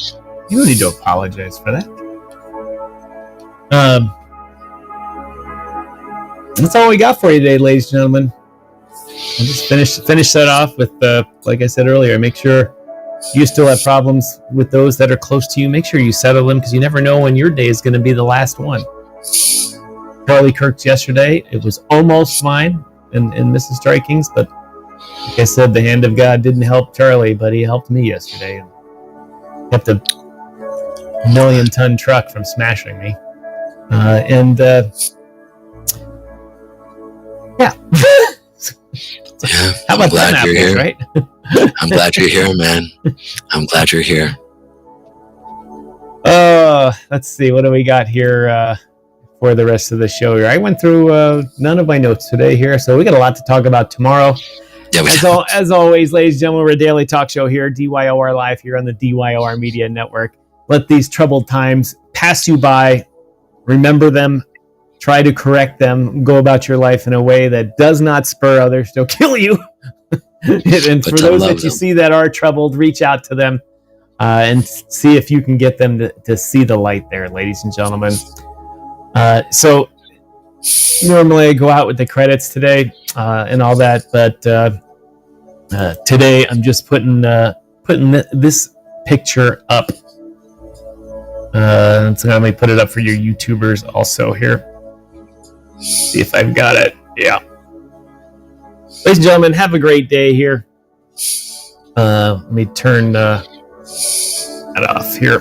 You don't need to apologize for that. That's all we got for you today, ladies and gentlemen. I'll just finish that off with, like I said earlier, make sure you still have problems with those that are close to you. Make sure you settle them, because you never know when your day is going to be the last one. Charlie Kirks yesterday, it was almost fine in Mrs. Striking's, but like I said, the hand of God didn't help Charlie, but he helped me yesterday and kept a 1,000,000-ton truck from smashing me. Yeah. Yeah, how about that you're here, right? I'm glad you're here, man. I'm glad you're here. Let's see, what do we got here for the rest of the show here? I went through none of my notes today here, so we got a lot to talk about tomorrow. Yeah, as always, ladies and gentlemen, we're a daily talk show here, DYOR Live here on the DYOR Media Network. Let these troubled times pass you by. Remember them. Try to correct them. Go about your life in a way that does not spur others to kill you. And for those that you see that are troubled, reach out to them and see if you can get them to see the light there, ladies and gentlemen. So normally I go out with the credits today and all that, but today I'm just putting this picture up. So let me put it up for your YouTubers also here. See if I've got it. Yeah. Ladies and gentlemen, have a great day here. Let me turn that off here.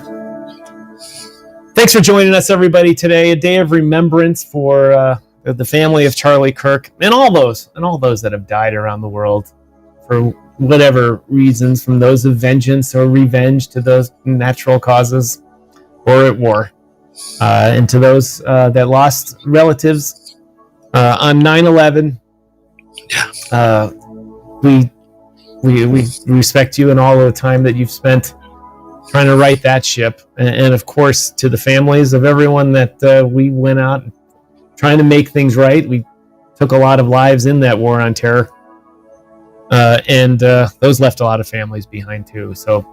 Thanks for joining us, everybody, today. A day of remembrance for the family of Charlie Kirk and all those that have died around the world for whatever reasons, from those of vengeance or revenge to those natural causes or at war, and to those that lost relatives on 9/11. We respect you and all of the time that you've spent trying to right that ship, and of course to the families of everyone that we went out trying to make things right. We took a lot of lives in that war on terror, and those left a lot of families behind too. So,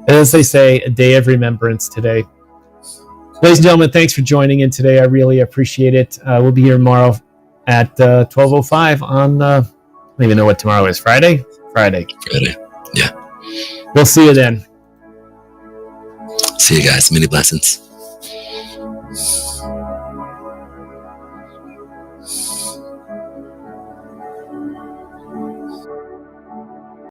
as they say, a day of remembrance today. Ladies and gentlemen, thanks for joining in today. I really appreciate it. We'll be here tomorrow at 12:05 on, I don't even know what tomorrow is. Friday? Friday. Yeah. We'll see you then. See you guys. Many blessings.